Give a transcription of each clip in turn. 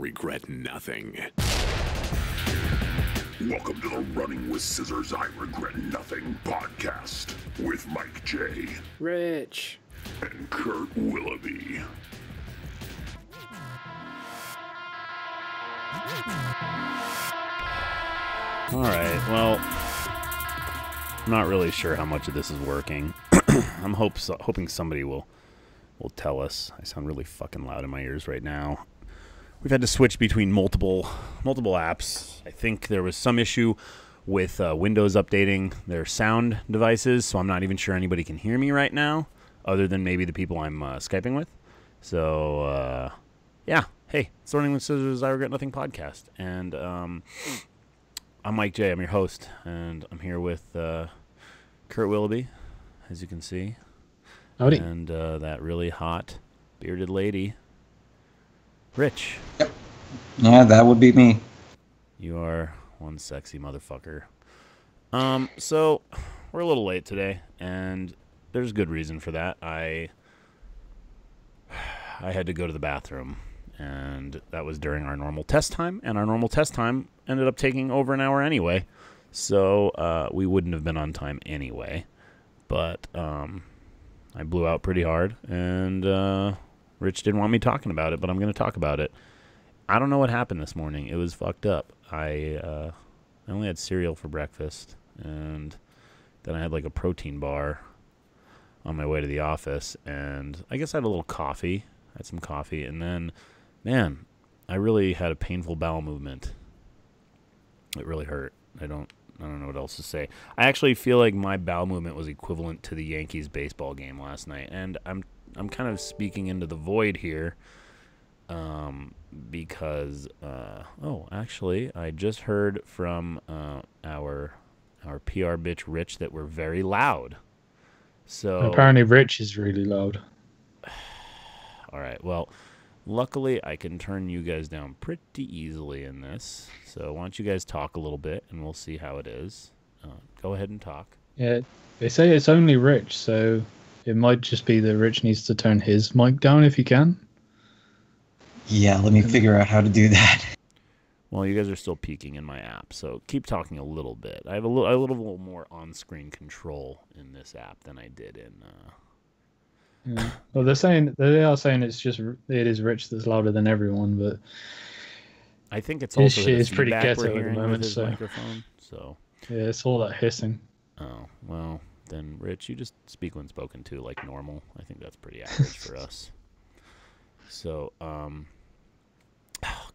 regret nothing. Welcome to the Running with Scissors I Regret Nothing podcast with Mike J. Rich. And Kurt Willoughby. Alright, well, I'm not really sure how much of this is working. I'm hoping somebody will tell us. I sound really fucking loud in my ears right now. We've had to switch between multiple apps. I think there was some issue with Windows updating their sound devices, so I'm not even sure anybody can hear me right now, other than maybe the people I'm Skyping with. So, yeah. Hey, it's Running with Scissors I Regret Nothing podcast. And I'm Mike J. I'm your host, and I'm here with Kurt Willoughby, as you can see. Howdy. And that really hot, bearded lady, Rich. Yep. Yeah, that would be me. You are one sexy motherfucker. So, we're a little late today, and there's good reason for that. I had to go to the bathroom, and that was during our normal test time, and our normal test time ended up taking over an hour anyway, so we wouldn't have been on time anyway. But I blew out pretty hard, and Rich didn't want me talking about it, but I'm going to talk about it. I don't know what happened this morning. It was fucked up. I only had cereal for breakfast, and then I had like a protein bar on my way to the office, and I guess I had a little coffee. I had some coffee, and then, man, I really had a painful bowel movement. It really hurt. I don't know what else to say. I actually feel like my bowel movement was equivalent to the Yankees baseball game last night, and I'm kind of speaking into the void here, because actually I just heard from our PR bitch Rich that we're very loud. So apparently Rich is really loud. All right. Well, luckily I can turn you guys down pretty easily in this. So why don't you guys talk a little bit, and we'll see how it is. Go ahead and talk. Yeah, they say it's only Rich, so it might just be that Rich needs to turn his mic down if he can. Yeah, let me figure out how to do that. Well, you guys are still peeking in my app, so keep talking a little bit. I have a little more on-screen control in this app than I did in. Yeah. Well, they are saying it is Rich that's louder than everyone, but I think it's his also shit the is pretty feedback ghetto we're at the hearing with moment. his So microphone. So yeah, it's all that hissing. oh well, then Rich, you just speak when spoken to like normal. I think that's pretty average for us. So oh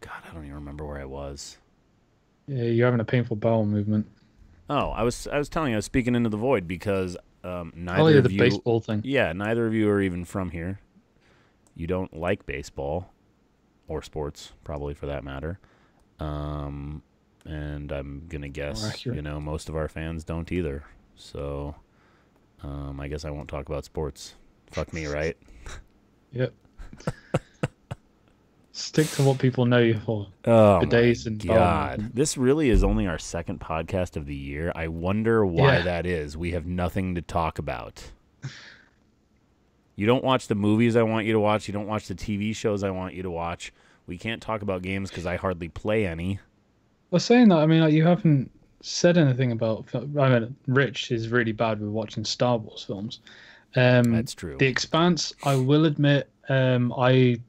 god, I don't even remember where I was. Yeah, you're having a painful bowel movement. Oh, I was telling you I was speaking into the void because neither Oh yeah, of the you, baseball thing. yeah, neither of you are even from here. You don't like baseball or sports, probably for that matter. And I'm gonna guess most of our fans don't either. So I guess I won't talk about sports. Fuck me, right? Yep. Stick to what people know you for. Oh Bidets my and god, this really is only our second podcast of the year. I wonder why that is. We have nothing to talk about. You don't watch the movies I want you to watch. You don't watch the TV shows I want you to watch. We can't talk about games because I hardly play any. Well, saying that, I mean, like, you haven't said anything about. I mean, Rich is really bad with watching Star Wars films. That's true. The Expanse, I will admit, I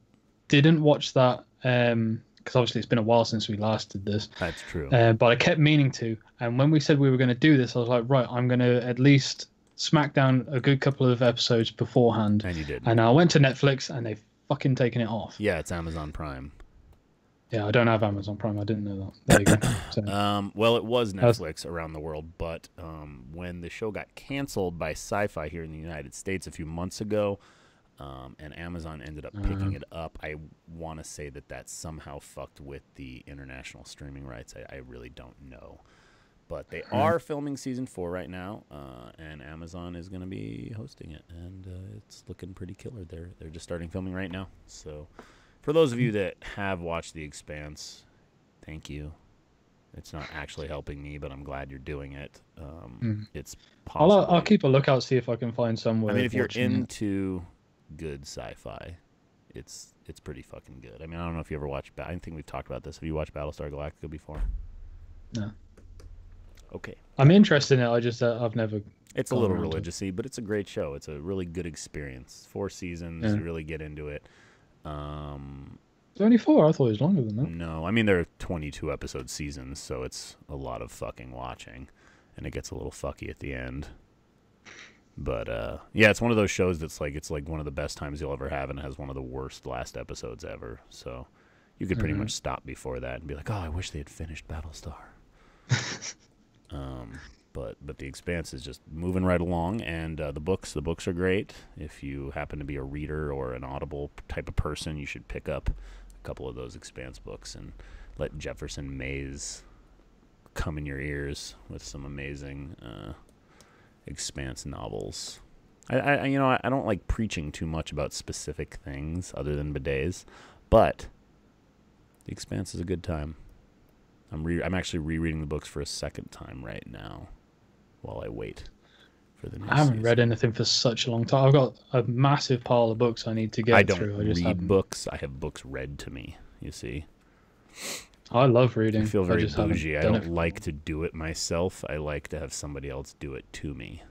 didn't watch that because obviously it's been a while since we last did this. That's true. But I kept meaning to. And when we said we were going to do this, I was like, right, I'm going to at least smack down a good couple of episodes beforehand. And you did. And I went to Netflix, and they've fucking taken it off. Yeah, it's Amazon Prime. Yeah, I don't have Amazon Prime. I didn't know that. There you go. So, well, it was Netflix around the world, but when the show got canceled by Sci-Fi here in the United States a few months ago, and Amazon ended up picking it up, I want to say that somehow fucked with the international streaming rights. I really don't know. But they are filming season 4 right now, and Amazon is going to be hosting it, and it's looking pretty killer. They're just starting filming right now. So for those of you that have watched The Expanse, thank you. It's not actually helping me, but I'm glad you're doing it. It's possible. I'll keep a lookout, see if I can find somewhere. I mean, if you're into good sci-fi, it's pretty fucking good. I mean, I don't know if you ever watched. I think we've talked about this. Have you watched Battlestar Galactica before? No. Okay. I'm interested in it. I just I've never. It's a little religious-y, but it's a great show. It's a really good experience. 4 seasons. Yeah. You really get into it. 24. I thought it was longer than that. No, I mean there are 22 episode seasons, so it's a lot of fucking watching, and it gets a little fucky at the end. But yeah, it's one of those shows that's like it's like one of the best times you'll ever have, and it has one of the worst last episodes ever. So you could pretty much stop before that and be like, oh, I wish they had finished Battlestar. But the Expanse is just moving right along, and the books are great. If you happen to be a reader or an Audible type of person, you should pick up a couple of those Expanse books and let Jefferson Mays come in your ears with some amazing Expanse novels. I don't like preaching too much about specific things other than bidets, but the Expanse is a good time. I'm actually rereading the books for a second time right now while I wait for the next I haven't season. read anything for such a long time. I've got a massive pile of books I need to get through. I just read books. I have books read to me, you see. I love reading. I feel very just haven't bougie. I done don't it. like to do it myself. I like to have somebody else do it to me.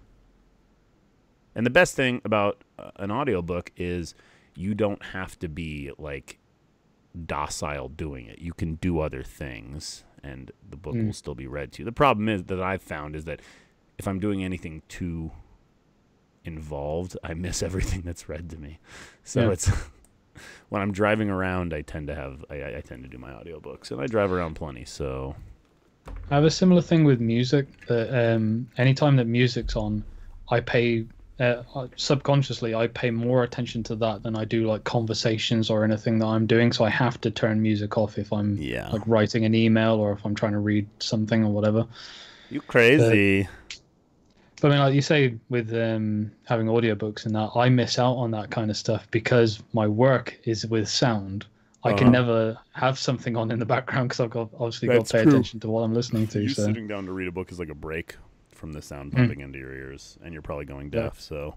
And the best thing about an audiobook is you don't have to be like docile doing it. You can do other things and the book will still be read to you. The problem is that I've found is that if I'm doing anything too involved, I miss everything that's read to me. So it's when I'm driving around, I tend to do my audiobooks, and I drive around plenty. So I have a similar thing with music. That anytime that music's on, I pay subconsciously. I pay more attention to that than I do like conversations or anything that I'm doing. So I have to turn music off if I'm like writing an email or if I'm trying to read something or whatever. You crazy. But I mean, like you say, with having audiobooks and that, I miss out on that kind of stuff because my work is with sound. I can never have something on in the background because I've got to pay attention to what I'm listening to. You so sitting down to read a book is like a break from the sound pumping into your ears, and you're probably going deaf. So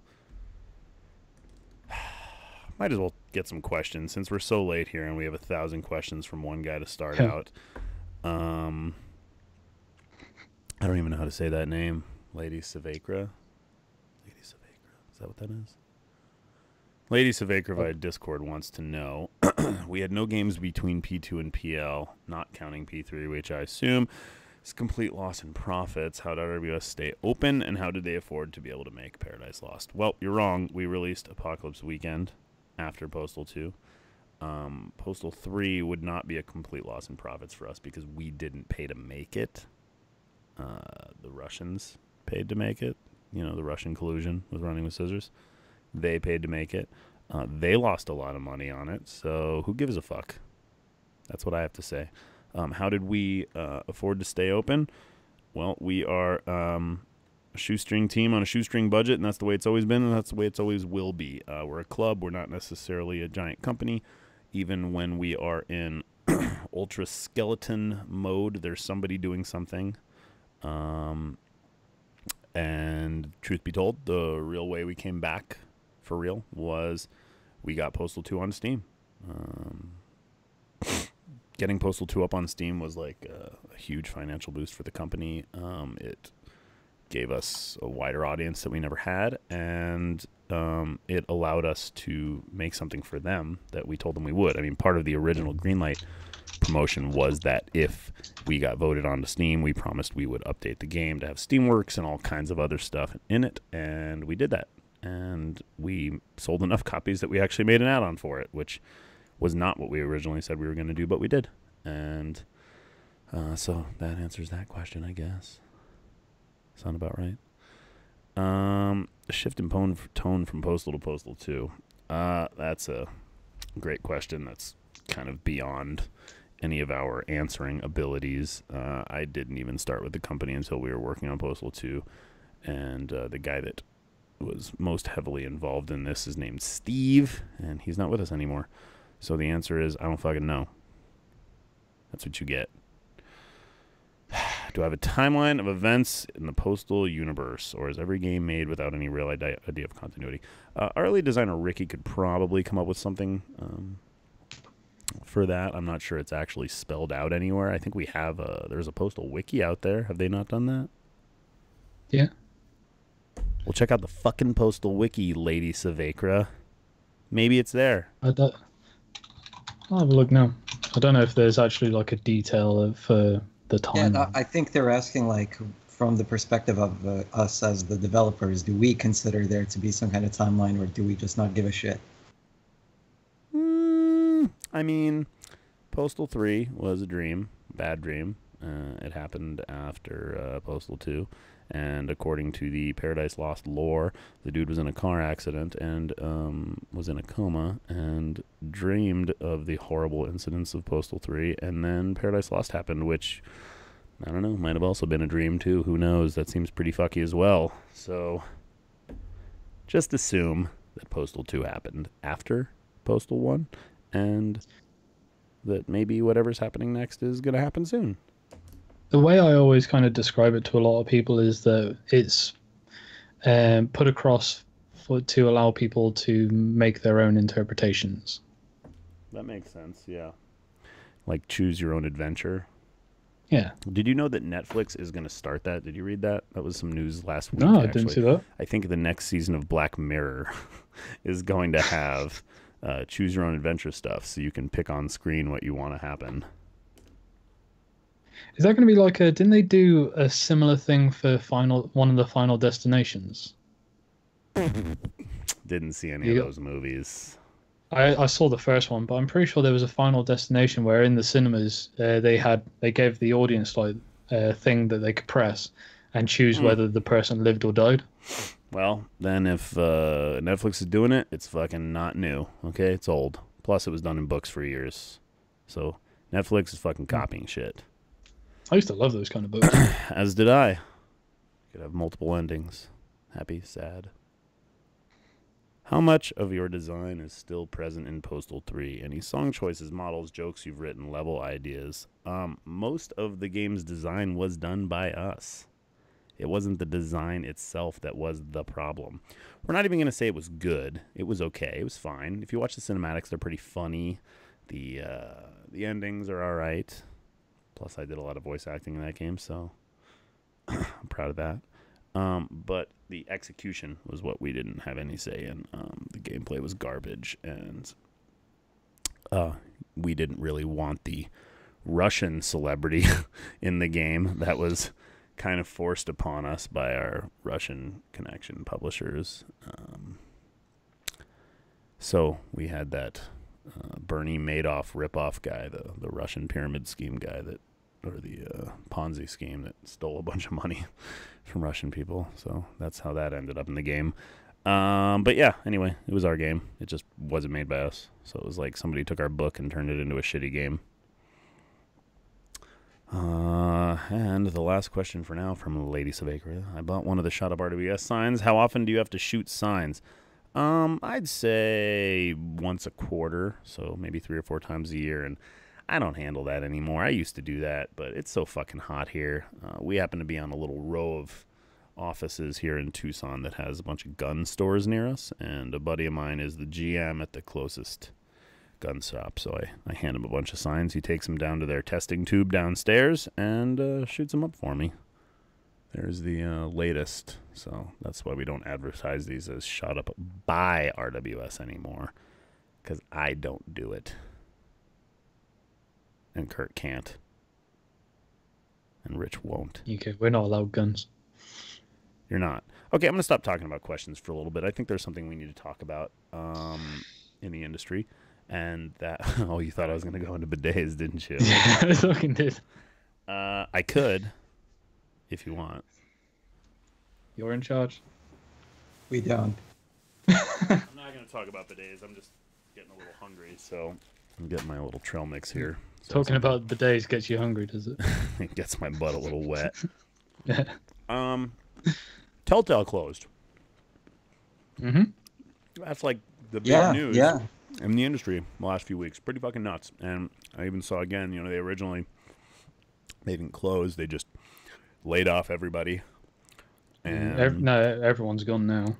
might as well get some questions since we're so late here and we have 1,000 questions from one guy to start out. I don't even know how to say that name. Lady Savakra. Is that what that is? Lady Savakra via Discord wants to know, we had no games between P2 and PL, not counting P3, which I assume is complete loss in profits. How did RWS stay open, and how did they afford to be able to make Paradise Lost? Well, you're wrong. We released Apocalypse Weekend after Postal 2. Postal 3 would not be a complete loss in profits for us because we didn't pay to make it. The Russians paid to make it. You know, the Russian collusion with Running with Scissors. They paid to make it. They lost a lot of money on it, so who gives a fuck? That's what I have to say. How did we afford to stay open? Well, we are a shoestring team on a shoestring budget, and that's the way it's always been, and that's the way it's always will be. We're a club. We're not necessarily a giant company. Even when we are in ultra skeleton mode, there's somebody doing something. And truth be told, the real way we came back for real was we got Postal 2 on Steam. Getting Postal 2 up on Steam was like a huge financial boost for the company. It gave us a wider audience that we never had, and it allowed us to make something for them that we told them we would. I mean, part of the original Greenlight promotion was that if we got voted onto Steam, we promised we would update the game to have Steamworks and all kinds of other stuff in it, and we did that. And we sold enough copies that we actually made an add-on for it, which was not what we originally said we were going to do, but we did. And so that answers that question, I guess. Sound about right? The shift in tone from Postal to Postal 2. That's a great question. That's kind of beyond any of our answering abilities. I didn't even start with the company until we were working on Postal 2, and the guy that was most heavily involved in this is named Steve, and he's not with us anymore. So the answer is I don't fucking know. That's what you get. Do I have a timeline of events in the Postal universe, or is every game made without any real idea of continuity? Our lead designer, Ricky, could probably come up with something for that. I'm not sure it's actually spelled out anywhere. I think we have there's a Postal wiki out there. Have they not done that? Yeah. Well, check out the fucking Postal wiki, Lady Savakra. Maybe it's there. I'll have a look now. I don't know if there's actually like a detail of the time. Yeah, I think they're asking, like, from the perspective of us as the developers, do we consider there to be some kind of timeline, or do we just not give a shit? I mean, Postal 3 was a dream, bad dream. It happened after Postal 2, and according to the Paradise Lost lore, the dude was in a car accident and was in a coma and dreamed of the horrible incidents of Postal 3, and then Paradise Lost happened, which, I don't know, might have also been a dream too. Who knows? That seems pretty fucky as well. So, just assume that Postal 2 happened after Postal 1, and that maybe whatever's happening next is going to happen soon. The way I always kind of describe it to a lot of people is that it's put across to allow people to make their own interpretations. That makes sense, yeah. Like choose your own adventure. Yeah. Did you know that Netflix is going to start that? Did you read that? That was some news last week. No, I actually. didn't see that. I think the next season of Black Mirror is going to have choose your own adventure stuff, so you can pick on screen what you want to happen. Is that going to be like didn't they do a similar thing for one of the Final Destinations? Didn't see any of those movies. I saw the first one, but I'm pretty sure there was a Final Destination where in the cinemas they gave the audience like a thing that they could press and choose whether the person lived or died. Well, then if Netflix is doing it, it's fucking not new. Okay, it's old. Plus, it was done in books for years. So Netflix is fucking copying shit. I used to love those kind of books. As did I. Could have multiple endings. Happy, sad. How much of your design is still present in Postal 3? Any song choices, models, jokes you've written, level ideas? Most of the game's design was done by us. It wasn't the design itself that was the problem. We're not even going to say it was good. It was okay. It was fine. If you watch the cinematics, they're pretty funny. The endings are all right. Plus, I did a lot of voice acting in that game, so I'm proud of that. But the execution was what we didn't have any say in. The gameplay was garbage, and we didn't really want the Russian celebrity in the game. That was kind of forced upon us by our Russian connection publishers. So we had that Bernie Madoff ripoff guy, the Russian pyramid scheme guy or the Ponzi scheme that stole a bunch of money from Russian people. So that's how that ended up in the game. But yeah, anyway, it was our game. It just wasn't made by us. So it was like somebody took our book and turned it into a shitty game. And the last question for now from Lady Savakra. I bought one of the Shut Up RWS signs. How often do you have to shoot signs? I'd say once a quarter, so maybe 3 or 4 times a year, and I don't handle that anymore. I used to do that, but it's so fucking hot here. We happen to be on a little row of offices here in Tucson that has a bunch of gun stores near us, and a buddy of mine is the GM at the closest gun shop, so I hand him a bunch of signs. He takes them down to their testing tube downstairs and shoots them up for me. There's the latest, so that's why we don't advertise these as shot up by RWS anymore, because I don't do it. And Kurt can't. And Rich won't. Okay, we're not allowed guns. You're not. Okay, I'm going to stop talking about questions for a little bit. I think there's something we need to talk about in the industry. And that... Oh, you thought I was going to go into bidets, didn't you? Yeah, I fucking did. I could, if you want. You're in charge. We don't. I'm not going to talk about bidets. I'm just getting a little hungry, so I'm getting my little trail mix here. So Talking about bidets gets you hungry, does it? it gets my butt a little wet. Yeah. Telltale closed. Mm-hmm. That's like the big news Yeah. in the industry the last few weeks. Pretty fucking nuts. And I even saw again, they originally, they didn't close. They just laid off everybody. And everyone's gone now.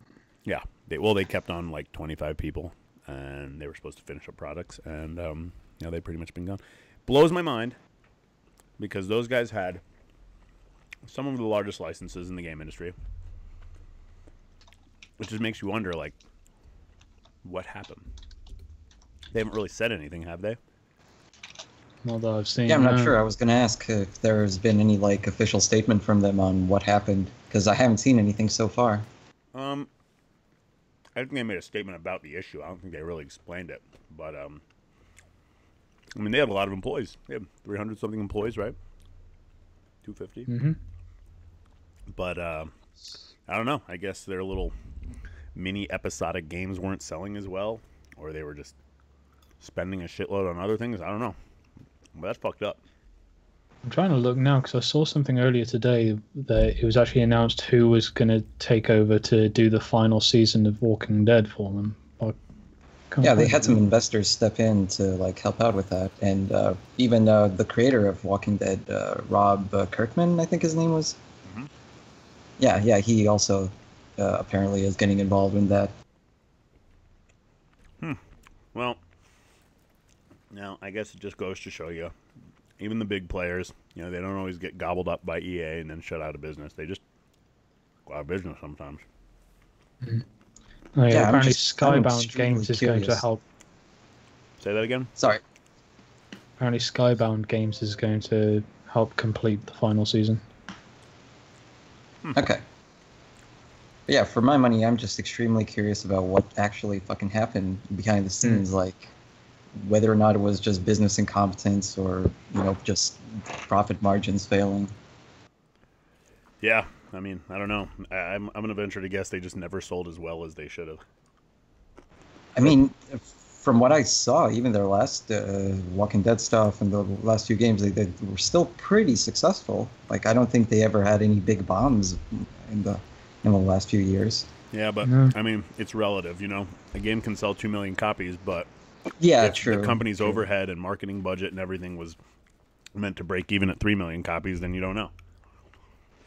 yeah, they kept on like 25 people, and they were supposed to finish up products, and they've pretty much been gone. Blows my mind because those guys had some of the largest licenses in the game industry, which just makes you wonder, like, what happened? They haven't really said anything, have they? Not that I've seen. Yeah, I'm not sure. I was going to ask if there's been any like official statement from them on what happened, because I haven't seen anything so far. I think they made a statement about the issue. I don't think they really explained it, but I mean, they had a lot of employees. They had 300 something employees, right? 250. Mm-hmm. But I don't know. I guess their little mini episodic games weren't selling as well, or they were just spending a shitload on other things. I don't know. But that's fucked up. I'm trying to look now because I saw something earlier today that it was actually announced who was going to take over to do the final season of Walking Dead for them. Yeah, they had some investors step in to like help out with that, and even the creator of Walking Dead, Rob Kirkman, I think his name was. Mm-hmm. Yeah, he also apparently is getting involved in that. Well, now I guess it just goes to show you, even the big players, they don't always get gobbled up by EA and then shut out of business. They just go out of business sometimes. Mm-hmm. Oh, yeah, apparently I'm Skybound Games is going to help. Say that again? Sorry. Apparently Skybound Games is going to help complete the final season. Okay. But yeah, for my money, I'm just extremely curious about what actually fucking happened behind the scenes, like whether or not it was just business incompetence or, just profit margins failing. Yeah, I mean, I don't know. I'm going to venture to guess they just never sold as well as they should have. I mean, from what I saw, even their last Walking Dead stuff and the last few games, they were still pretty successful. Like, I don't think they ever had any big bombs in the last few years. Yeah, but, I mean, it's relative, A game can sell 2 million copies, but yeah, if true. the company's overhead and marketing budget and everything was meant to break even at 3 million copies, then you don't know.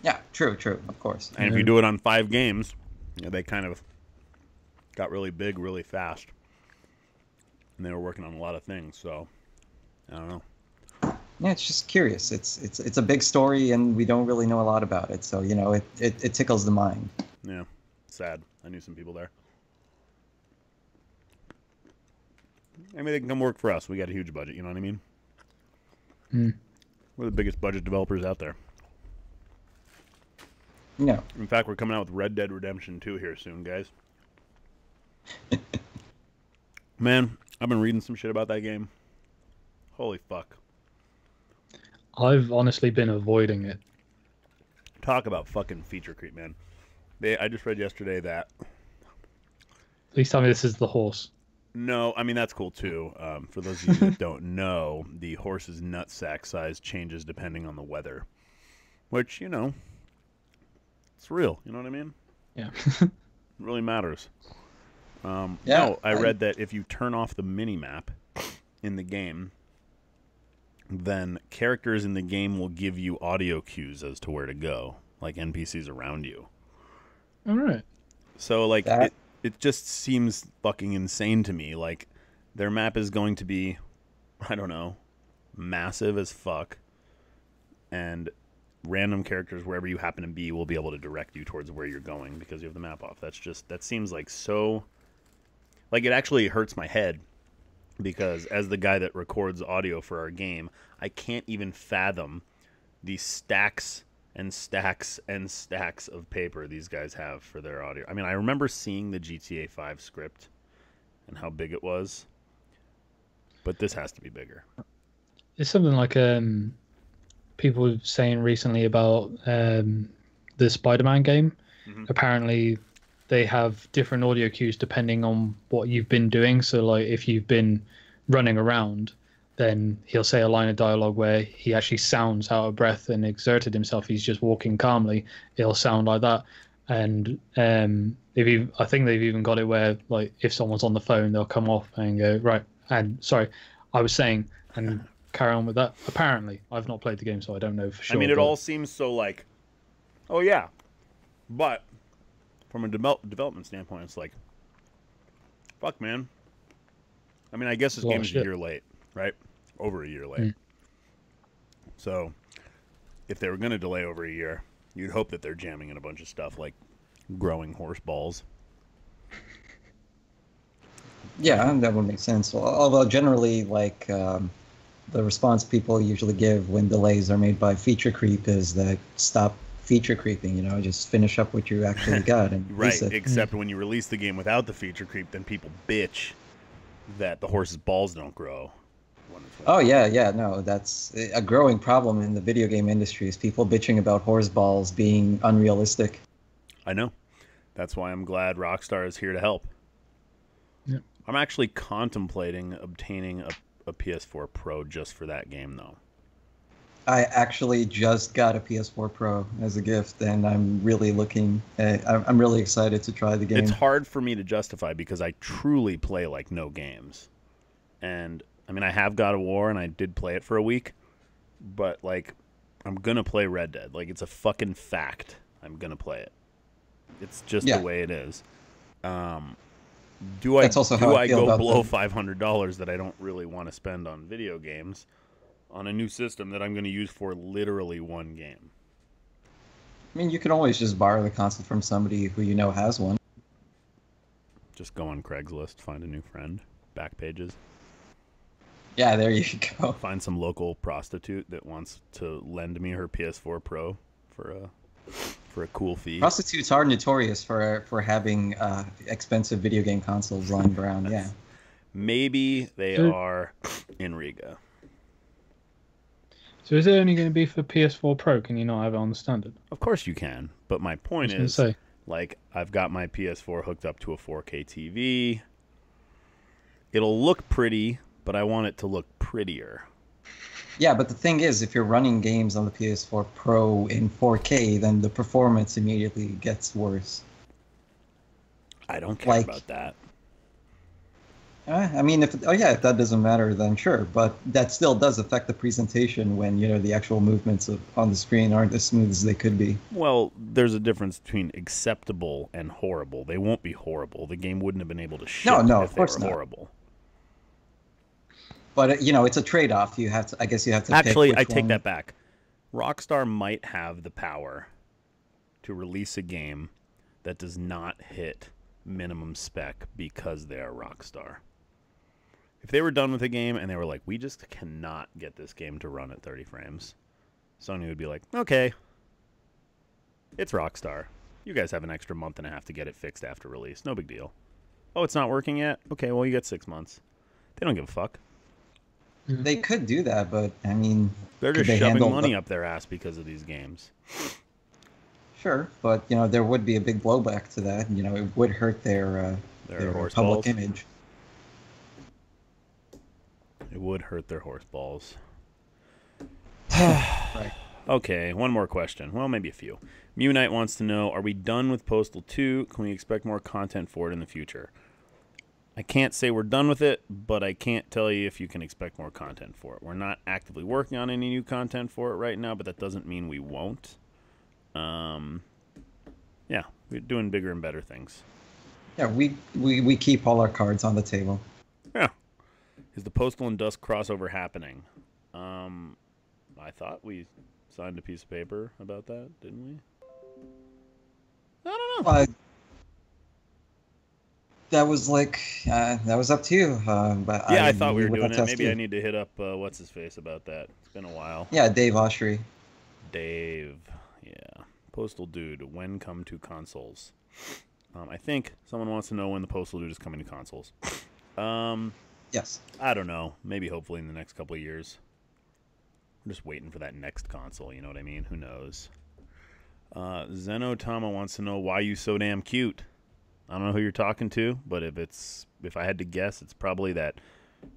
Yeah, true, of course. And if you do it on 5 games, they kind of got really big really fast. And they were working on a lot of things, so I don't know. Yeah, it's just curious. It's a big story, and we don't really know a lot about it. So, it tickles the mind. Yeah, sad. I knew some people there. Maybe they can come work for us. We got a huge budget, you know what I mean? We're the biggest budget developers out there. Yeah. In fact, we're coming out with Red Dead Redemption 2 here soon, guys. Man, I've been reading some shit about that game. Holy fuck. I've honestly been avoiding it. Talk about fucking feature creep, man. I just read yesterday that... Please tell me this is the horse. No, I mean, that's cool, too. For those of you that don't know, the horse's nutsack size changes depending on the weather. Which, it's real. You know what I mean? Yeah. It really matters. No, I read that if you turn off the mini-map in the game, then characters in the game will give you audio cues as to where to go, like NPCs around you. All right. So, like, it just seems fucking insane to me. Like, their map is going to be, I don't know, massive as fuck, and random characters wherever you happen to be will be able to direct you towards where you're going because you have the map off. That seems like so... Like, it actually hurts my head because as the guy that records audio for our game, I can't even fathom the stacks and stacks and stacks of paper these guys have for their audio. I mean, I remember seeing the GTA 5 script and how big it was, but this has to be bigger. It's something like people were saying recently about the Spider-Man game. Mm-hmm. Apparently, they have different audio cues depending on what you've been doing. So, like, if you've been running around, then he'll say a line of dialogue where he actually sounds out of breath and exerted himself. He's just walking calmly. It'll sound like that. And I think they've even got it where, like, if someone's on the phone, they'll come off and go, right, and sorry, I was saying, and carry on with that. Apparently, I've not played the game, so I don't know for sure. I mean, it all seems so, like, Oh, yeah. But from a development standpoint, it's like, fuck, man. I mean, I guess this a lot game of is a shit. year late, right? Over a year late. So if they were going to delay over a year, you'd hope that they're jamming in a bunch of stuff like growing horse balls. Yeah, that would make sense. Although generally, like the response people usually give when delays are made by feature creep is that stop feature creeping. You know, just finish up what you actually got and Right, release it. except when you release the game without the feature creep, then people bitch that the horse's balls don't grow. Oh yeah, no, that's a growing problem in the video game industry is people bitching about horse balls being unrealistic. I know. That's why I'm glad Rockstar is here to help. Yeah. I'm actually contemplating obtaining a PS4 Pro just for that game, though. I actually just got a PS4 Pro as a gift, and I'm really I'm really excited to try the game. It's hard for me to justify because I truly play like no games. And, I mean, I have God of War, and I did play it for a week. But, like, I'm going to play Red Dead. Like, it's a fucking fact. I'm going to play it. It's just the way it is. Do I go below $500 that I don't really want to spend on video games on a new system that I'm going to use for literally one game? I mean, you can always just borrow the console from somebody who you know has one. Just go on Craigslist, find a new friend, back pages. Yeah, there you go. Find some local prostitute that wants to lend me her PS4 Pro for a cool fee. Prostitutes are notorious for having expensive video game consoles lying around. Yeah. Maybe they are in Riga. So is it only going to be for PS4 Pro? Can you not have it on the standard? Of course you can, but my point is, like, I've got my PS4 hooked up to a 4K TV. It'll look pretty, but I want it to look prettier. Yeah, but the thing is, if you're running games on the PS4 Pro in 4K, then the performance immediately gets worse. I don't care about that. I mean, if that doesn't matter, then sure. But that still does affect the presentation when, you know, the actual movements on the screen aren't as smooth as they could be. Well, there's a difference between acceptable and horrible. They won't be horrible. The game wouldn't have been able to ship if they were horrible. But, you know, it's a trade-off. I guess you have to Actually, pick which I take one. that back. Rockstar might have the power to release a game that does not hit minimum spec because they are Rockstar. If they were done with a game and they were like, we just cannot get this game to run at 30 frames, Sony would be like, okay, it's Rockstar. You guys have an extra month and a half to get it fixed after release. No big deal. Oh, it's not working yet? Okay, well, you got 6 months. They don't give a fuck. They could do that, but, I mean... They're just shoving money up their ass because of these games. Sure, but, you know, there would be a big blowback to that. You know, it would hurt their public image. It would hurt their horse balls. Right. Okay, one more question. Well, maybe a few. Mew Knight wants to know, are we done with Postal 2? Can we expect more content for it in the future? I can't say we're done with it, but I can't tell you if you can expect more content for it. We're not actively working on any new content for it right now, but that doesn't mean we won't. Yeah, we're doing bigger and better things. Yeah, we keep all our cards on the table. Yeah. Is the Postal and Dusk crossover happening? I thought we signed a piece of paper about that, didn't we? I don't know. That was up to you. But yeah, I thought we were doing it. Maybe I need to hit up what's his face about that. It's been a while. Yeah, Dave Oshry. Dave, yeah. Postal Dude, when come to consoles? I think someone wants to know when the Postal Dude is coming to consoles. Yes. I don't know. Maybe hopefully in the next couple of years. I'm just waiting for that next console, you know what I mean? Who knows? Zenotama wants to know why you so damn cute. I don't know who you're talking to, but if I had to guess, it's probably that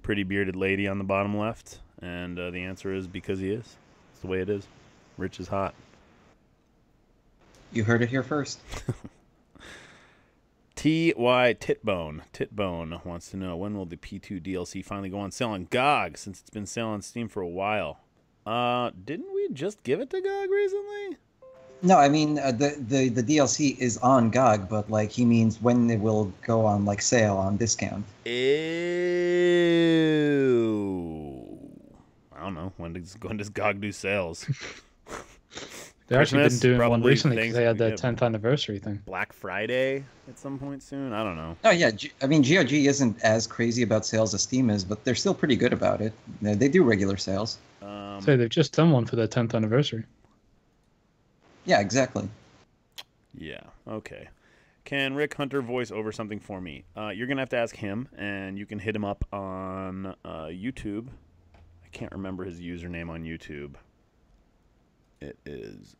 pretty bearded lady on the bottom left. And the answer is because he is. It's the way it is. Rich is hot. You heard it here first. T.Y. Titbone wants to know, when will the P2 DLC finally go on sale on GOG, since it's been selling on Steam for a while? Didn't we just give it to GOG recently? No, I mean the DLC is on GOG, but like he means when it will go on like sale on discount. Ew. I don't know. When does GOG do sales? They actually been doing one probably recently because they had their 10th anniversary thing. Black Friday at some point soon. I don't know. Oh yeah, I mean GOG isn't as crazy about sales as Steam is, but they're still pretty good about it. They do regular sales. So they've just done one for their 10th anniversary. Yeah, exactly. Yeah. Okay. Can Rick Hunter voice over something for me? You're gonna have to ask him, and you can hit him up on YouTube. I can't remember his username on YouTube. It is.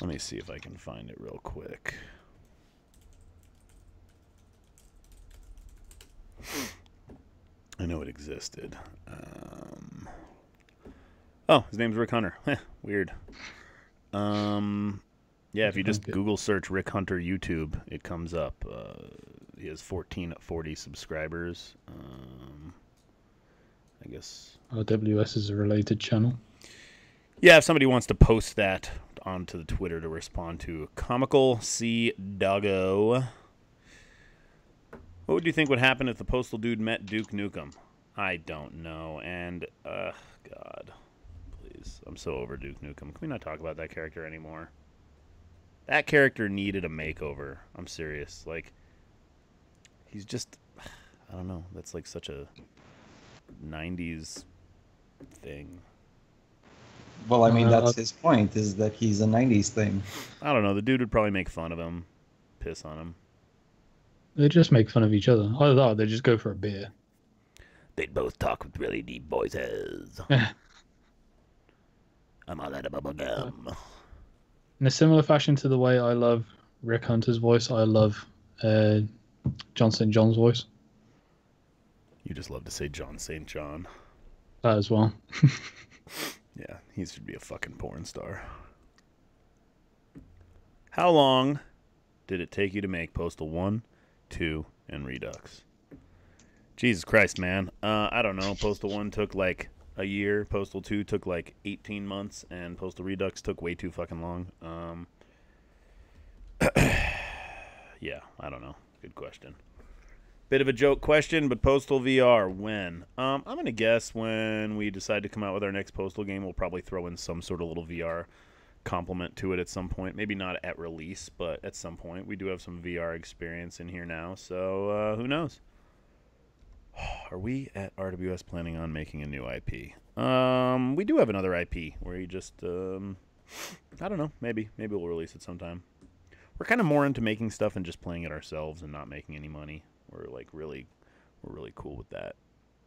Let me see if I can find it real quick. I know it existed. Oh, his name's Rick Hunter. Weird. Yeah, if you just Google search Rick Hunter YouTube, it comes up. He has 1440 subscribers. I guess. RWS is a related channel. Yeah, if somebody wants to post that onto the Twitter to respond to Comical C Doggo. What would you think would happen if the Postal Dude met Duke Nukem? I don't know. And, God. Please. I'm so over Duke Nukem. Can we not talk about that character anymore? That character needed a makeover. I'm serious. Like, he's just... I don't know. That's like such a 90s thing. Well, I mean, that's his point, is that he's a 90s thing. I don't know. The dude would probably make fun of him. Piss on him. They just make fun of each other. Either that or they just go for a beer. They'd both talk with really deep voices. I'm all out of bubble gum. In a similar fashion to the way I love Rick Hunter's voice, I love John St. John's voice. You just love to say John St. John. That as well. Yeah, he should be a fucking porn star. How long did it take you to make Postal 1, 2, and Redux? Jesus Christ, man. I don't know. Postal 1 took like a year. Postal 2 took like 18 months. And Postal Redux took way too fucking long. Yeah, I don't know. Good question. Bit of a joke question, but Postal VR, when? I'm going to guess when we decide to come out with our next Postal game, we'll probably throw in some sort of little VR complement to it at some point. Maybe not at release, but at some point. We do have some VR experience in here now, so who knows? Are we at RWS planning on making a new IP? We do have another IP where you just, I don't know, maybe we'll release it sometime. We're kind of more into making stuff and just playing it ourselves and not making any money. We're really cool with that.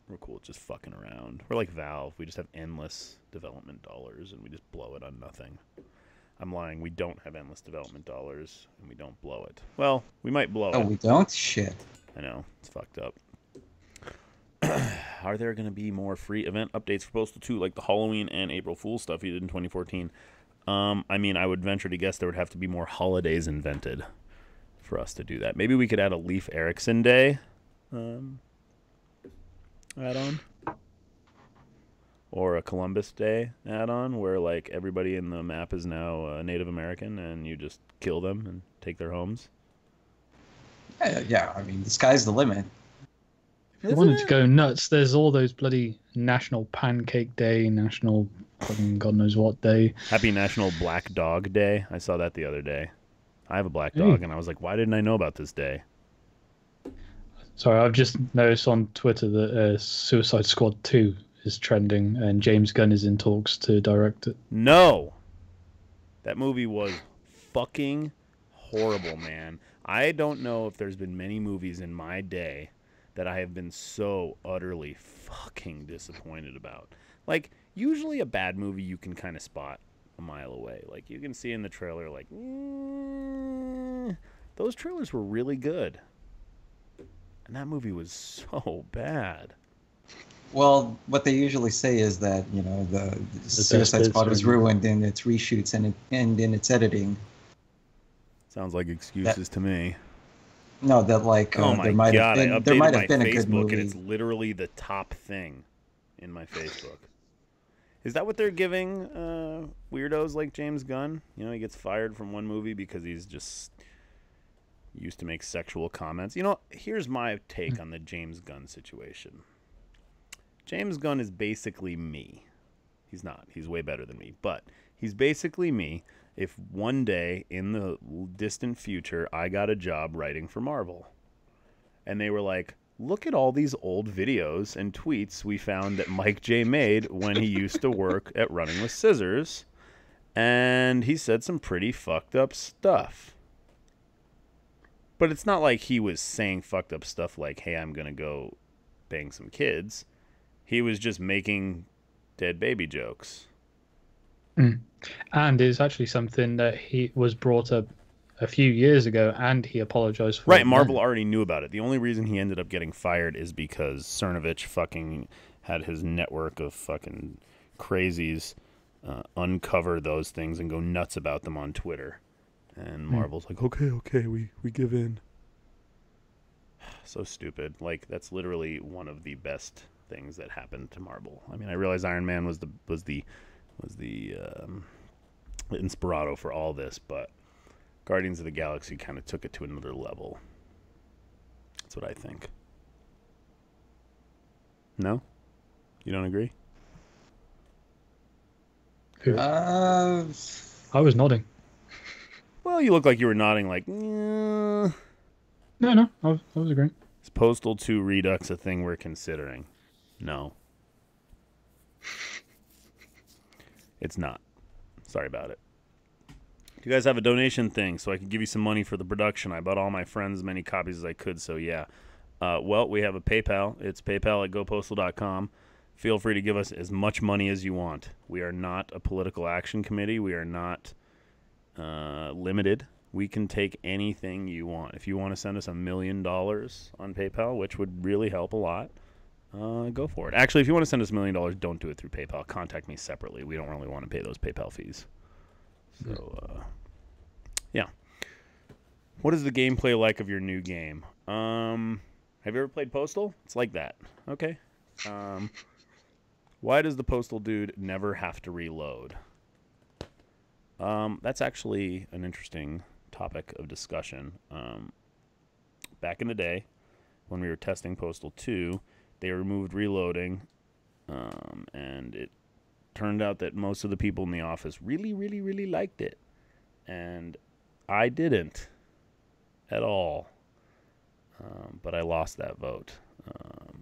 We're cool with just fucking around. We're like Valve. We just have endless development dollars and we just blow it on nothing. I'm lying. We don't have endless development dollars and we don't blow it. Well, we might blow it. Oh, we don't? Shit. I know. It's fucked up. Are there going to be more free event updates for Postal 2 like the Halloween and April Fool's stuff you did in 2014? I mean, I would venture to guess there would have to be more holidays invented for us to do that. Maybe we could add a Leif Erikson Day add-on. Or a Columbus Day add-on where like everybody in the map is now Native American and you just kill them and take their homes. Yeah, I mean, the sky's the limit. If you wanted to go nuts, there's all those bloody National Pancake Day, National fucking God knows what day. Happy National Black Dog Day. I saw that the other day. I have a black dog, and I was like, why didn't I know about this day? Sorry, I've just noticed on Twitter that Suicide Squad 2 is trending, and James Gunn is in talks to direct it. No! That movie was fucking horrible, man. I don't know if there's been many movies in my day that I have been so utterly fucking disappointed about. Like, usually a bad movie you can kind of spot a mile away. Like, you can see in the trailer, like, those trailers were really good. And that movie was so bad. Well, what they usually say is that, you know, the Suicide Squad was ruined in its reshoots and in its editing. Sounds like excuses to me. No, that like oh my there might God, have been, there might have been a good Facebook movie. and it's literally the top thing in my Facebook. Is that what they're giving weirdos like James Gunn? You know, he gets fired from one movie because he's just used to make sexual comments. You know, here's my take on the James Gunn situation. James Gunn is basically me. He's not. He's way better than me. But he's basically me if one day in the distant future I got a job writing for Marvel. And they were like, look at all these old videos and tweets we found that Mike J made when he used to work at Running with Scissors. And he said some pretty fucked up stuff. But it's not like he was saying fucked up stuff like, hey, I'm going to go bang some kids. He was just making dead baby jokes. And it's actually something that he was brought up a few years ago, and he apologized for. Right, Marvel already knew about it. The only reason he ended up getting fired is because Cernovich fucking had his network of fucking crazies uncover those things and go nuts about them on Twitter. And Marvel's like, okay, we give in. So stupid. Like, that's literally one of the best things that happened to Marvel. I mean, I realize Iron Man was the inspirato for all this, but Guardians of the Galaxy kind of took it to another level. That's what I think. No? You don't agree? I was nodding. Well, you look like you were nodding like, No, I was agreeing. Is Postal 2 Redux a thing we're considering? No. It's not. Sorry about it. You guys have a donation thing so I can give you some money for the production. I bought all my friends as many copies as I could, so yeah. Well, we have a PayPal. It's paypal@gopostal.com. Feel free to give us as much money as you want. We are not a political action committee. We are not limited. We can take anything you want. If you want to send us $1 million on PayPal, which would really help a lot, go for it. Actually, if you want to send us $1 million, don't do it through PayPal. Contact me separately. We don't really want to pay those PayPal fees. So, yeah. What is the gameplay like of your new game? Have you ever played Postal? It's like that. Okay. Why does the Postal Dude never have to reload? That's actually an interesting topic of discussion. Back in the day, when we were testing Postal 2, they removed reloading, and it turned out that most of the people in the office really, really, really liked it. And I didn't at all. But I lost that vote.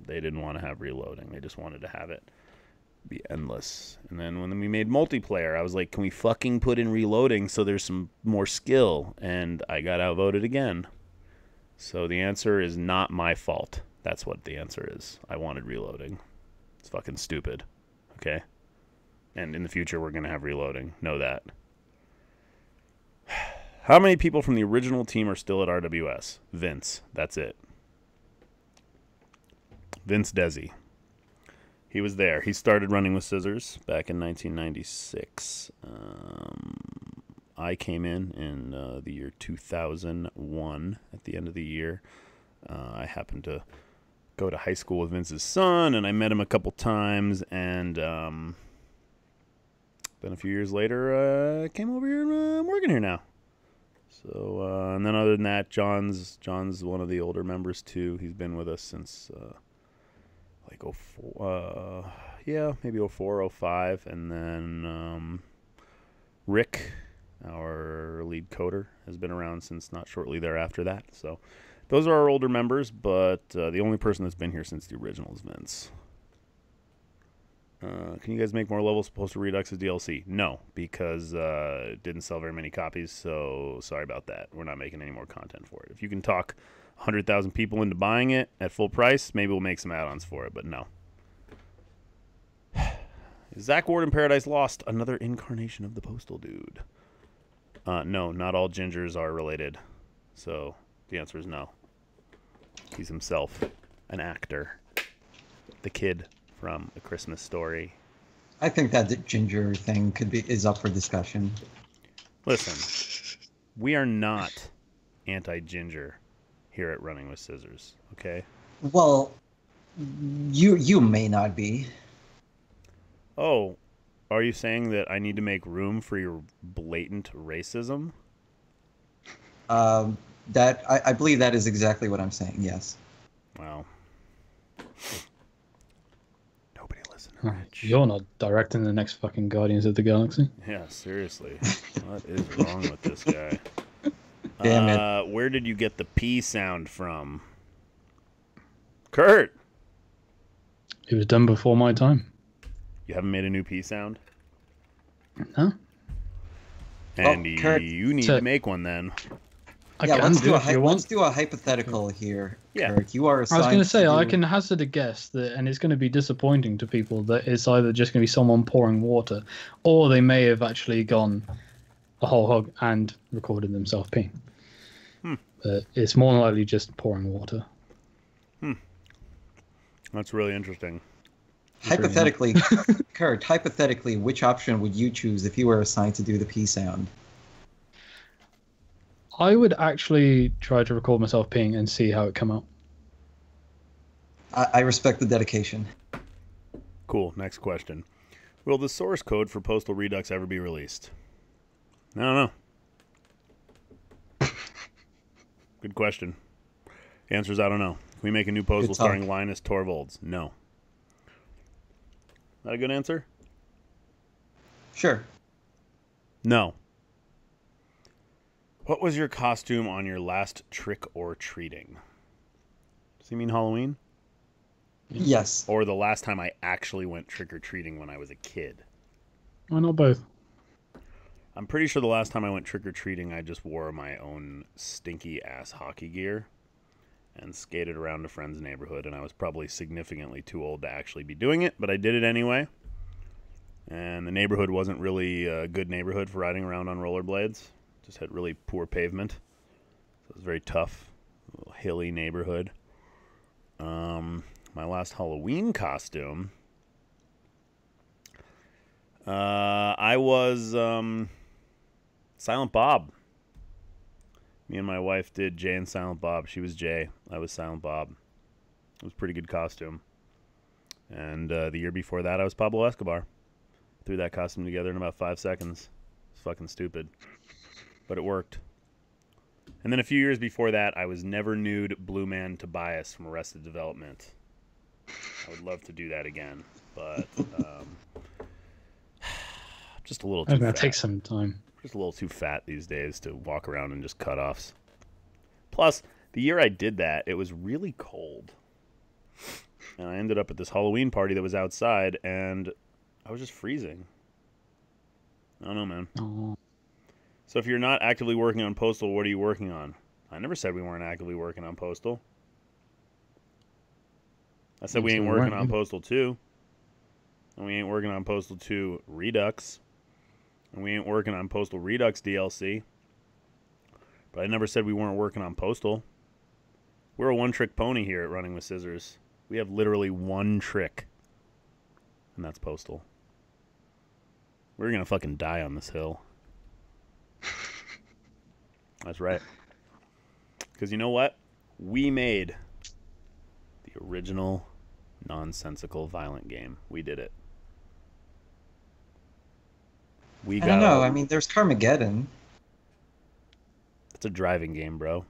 They didn't want to have reloading. They just wanted to have it be endless. And then when we made multiplayer, I was like, can we fucking put in reloading so there's some more skill? And I got outvoted again. So the answer is not my fault. That's what the answer is. I wanted reloading. It's fucking stupid. Okay? And in the future, we're going to have reloading. Know that. How many people from the original team are still at RWS? Vince. That's it. Vince Desi. He was there. He started Running with Scissors back in 1996. I came in the year 2001 at the end of the year. I happened to go to high school with Vince's son, and I met him a couple times, and then a few years later, I came over here and I'm working here now. So, and then other than that, John's one of the older members too. He's been with us since like 04, maybe 04, 05. And then Rick, our lead coder, has been around since not shortly thereafter that. So those are our older members, but the only person that's been here since the original is Vince. Can you guys make more levels of Postal Redux as DLC? No, because it didn't sell very many copies, so sorry about that. We're not making any more content for it. If you can talk 100,000 people into buying it at full price, maybe we'll make some add-ons for it, but no. Is Zach Ward in Paradise Lost another incarnation of the Postal Dude? No, not all gingers are related, so the answer is no. He's himself an actor. The kid from A Christmas Story. I think that ginger thing is up for discussion. Listen, we are not anti-ginger here at Running with Scissors, okay? Well, you may not be. Oh, are you saying that I need to make room for your blatant racism? That I believe that is exactly what I'm saying. Yes. Wow. Nobody listen to Rich. You're not directing the next fucking Guardians of the Galaxy. Yeah, seriously. What is wrong with this guy? Damn it. Where did you get the P sound from? Kurt! It was done before my time. You haven't made a new P sound? No? And Kurt, you need to make one then. I Yeah, can let's do do it if you want. let's do a hypothetical here. Yeah. Kurt. You are I was assigned going to say, I do- can hazard a guess that, and it's going to be disappointing to people, that it's either just going to be someone pouring water, or they may have actually gone a whole hog and recorded themselves peeing. But it's more than likely just pouring water. That's really interesting. Hypothetically, Kurt, hypothetically, which option would you choose if you were assigned to do the P sound? I would actually try to record myself peeing and see how it come out. I respect the dedication. Cool. Next question. Will the source code for Postal Redux ever be released? I don't know. Good question. The answer is I don't know. Can we make a new Postal Good talk. starring Linus Torvalds? No. That a good answer? Sure. No. What was your costume on your last trick or treating? Does he mean Halloween? Yes. Or the last time I actually went trick-or-treating when I was a kid? Why not both? I'm pretty sure the last time I went trick-or-treating, I just wore my own stinky-ass hockey gear and skated around a friend's neighborhood, and I was probably significantly too old to actually be doing it, but I did it anyway. And the neighborhood wasn't really a good neighborhood for riding around on rollerblades. Just had really poor pavement. So it was very tough. A little hilly neighborhood. My last Halloween costume, I was Silent Bob. Me and my wife did Jay and Silent Bob. She was Jay. I was Silent Bob. It was a pretty good costume. And the year before that, I was Pablo Escobar. Threw that costume together in about 5 seconds. It's fucking stupid. But it worked. And then a few years before that, I was Never Nude Blue Man Tobias from Arrested Development. I would love to do that again, but just a little too It's going fat. to take some time. Just a little too fat these days to walk around in just cutoffs. Plus, the year I did that, it was really cold. And I ended up at this Halloween party that was outside, and I was just freezing. I don't know, man. Oh. So if you're not actively working on Postal, what are you working on? I never said we weren't actively working on Postal. I said we ain't working on Postal 2. And we ain't working on Postal 2 Redux. And we ain't working on Postal Redux DLC. But I never said we weren't working on Postal. We're a one-trick pony here at Running with Scissors. We have literally one trick. And that's Postal. We're going to fucking die on this hill. That's right. Because you know what? We made the original nonsensical violent game. We did it. I don't know. I mean, there's Carmageddon. It's a driving game, bro.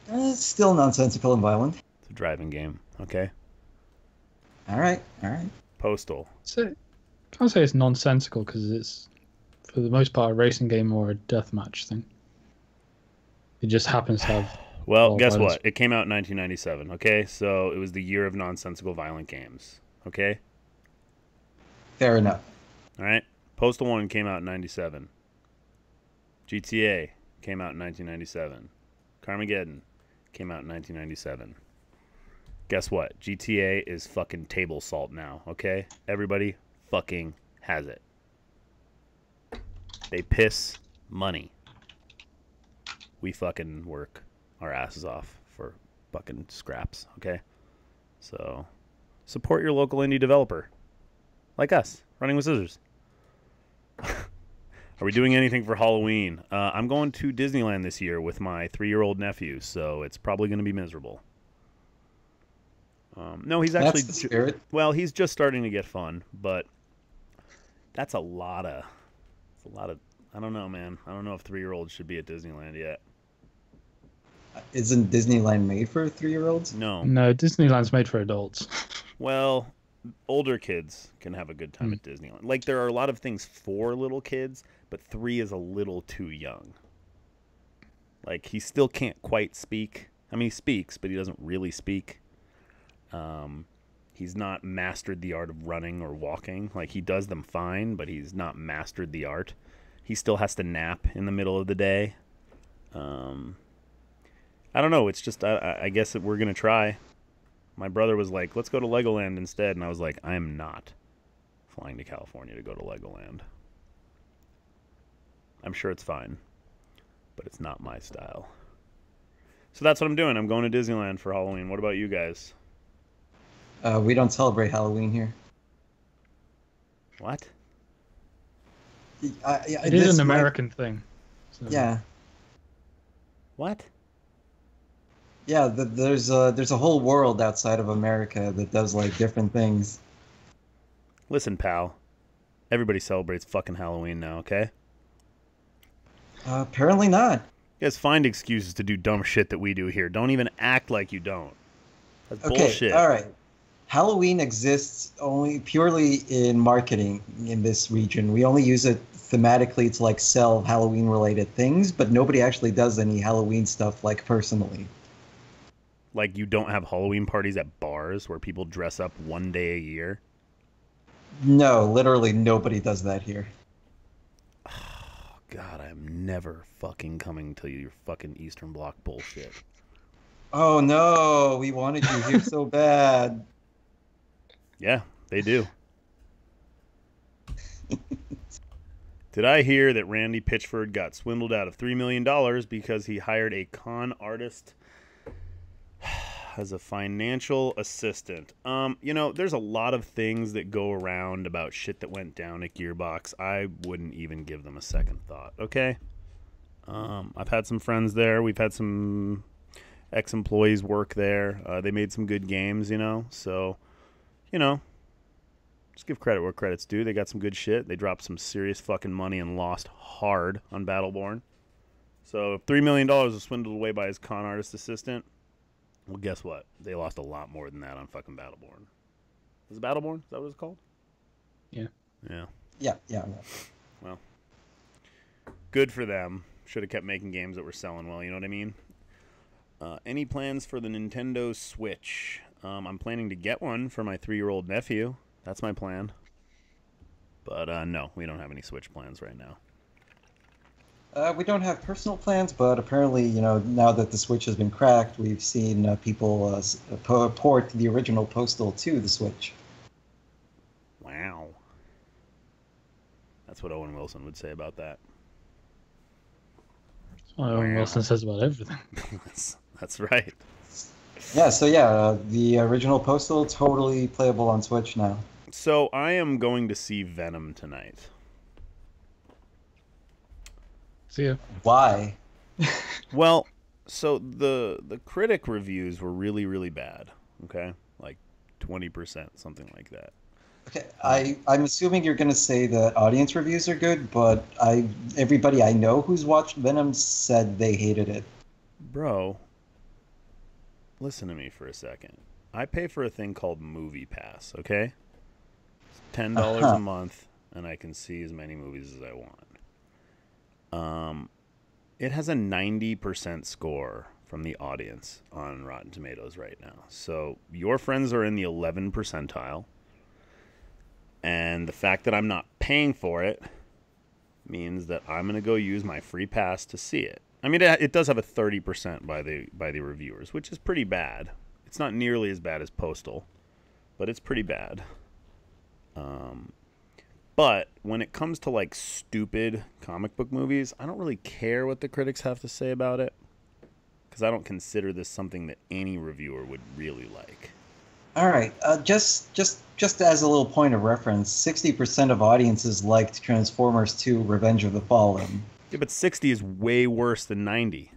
It's still nonsensical and violent. It's a driving game, okay? All right. All right. Postal. So, can't say it's nonsensical because it's, for the most part, a racing game or a deathmatch thing. It just happens to have... Well, guess what? It came out in 1997, okay? So it was the year of nonsensical violent games, okay? Fair enough. All right? Postal 1 came out in 97. GTA came out in 1997. Carmageddon came out in 1997. Guess what? GTA is fucking table salt now, okay? Everybody fucking has it. They piss money. We fucking work our asses off for fucking scraps, okay? So, support your local indie developer. Like us, Running with Scissors. Are we doing anything for Halloween? I'm going to Disneyland this year with my 3-year-old nephew, so it's probably going to be miserable. No, he's actually... That's the spirit. Well, he's just starting to get fun, but That's a lot of. I don't know, man. I don't know if 3-year-olds should be at Disneyland yet. Isn't Disneyland made for 3-year-olds? No. No, Disneyland's made for adults. Well, older kids can have a good time at Disneyland. Like, there are a lot of things for little kids, but 3 is a little too young. Like, he still can't quite speak. I mean, he speaks, but he doesn't really speak. He's not mastered the art of running or walking. Like, he does them fine, but he's not mastered the art. He still has to nap in the middle of the day. I don't know. It's just, I guess that we're going to try. My brother was like, let's go to Legoland instead. And I was like, I am not flying to California to go to Legoland. I'm sure it's fine, but it's not my style. So that's what I'm doing. I'm going to Disneyland for Halloween. What about you guys? We don't celebrate Halloween here. What? It is an American thing. So. Yeah. What? Yeah, there's a whole world outside of America that does like different things. Listen, pal. Everybody celebrates fucking Halloween now, okay? Apparently not. You guys find excuses to do dumb shit that we do here. Don't even act like you don't. That's bullshit. All right. Halloween exists only purely in marketing in this region. We only use it thematically to like sell Halloween-related things, but nobody actually does any Halloween stuff like personally. Like, you don't have Halloween parties at bars where people dress up one day a year? No, literally nobody does that here. Oh, God, I'm never fucking coming to your fucking Eastern Bloc bullshit. Oh, no, we wanted you here so bad. Yeah, they do. Did I hear that Randy Pitchford got swindled out of $3 million because he hired a con artist as a financial assistant? You know, there's a lot of things that go around about shit that went down at Gearbox. I wouldn't even give them a second thought, okay? I've had some friends there. We've had some ex-employees work there. They made some good games, you know? So, you know, just give credit where credit's due. They got some good shit. They dropped some serious fucking money and lost hard on Battleborn. So if $3 million was swindled away by his con artist assistant, well, guess what? They lost a lot more than that on fucking Battleborn. Was it Battleborn? Is that what it's called? Yeah. Yeah. Yeah. Well, good for them. Should have kept making games that were selling well, you know what I mean? Any plans for the Nintendo Switch? I'm planning to get one for my 3-year-old nephew. That's my plan. But no, we don't have any Switch plans right now. We don't have personal plans, but apparently, you know, now that the Switch has been cracked, we've seen people port the original Postal to the Switch. Wow. That's what Owen Wilson would say about that. Owen Wilson says about everything. That's right. Yeah, so yeah, the original Postal totally playable on Switch now. So I am going to see Venom tonight. See ya. Why? Well, so the critic reviews were really, really bad. Okay, like 20%, something like that. Okay, I'm assuming you're going to say that audience reviews are good, but everybody I know who's watched Venom said they hated it. Bro, listen to me for a second. I pay for a thing called Movie Pass, okay? It's $10 a month, and I can see as many movies as I want. It has a 90% score from the audience on Rotten Tomatoes right now. So your friends are in the 11 percentile. And the fact that I'm not paying for it means that I'm going to go use my free pass to see it. I mean, it does have a 30% by the reviewers, which is pretty bad. It's not nearly as bad as Postal, but it's pretty bad. But when it comes to like stupid comic book movies, I don't really care what the critics have to say about it, because I don't consider this something that any reviewer would really like. All right, just as a little point of reference, 60% of audiences liked Transformers 2: Revenge of the Fallen. Yeah, but 60 is way worse than 90.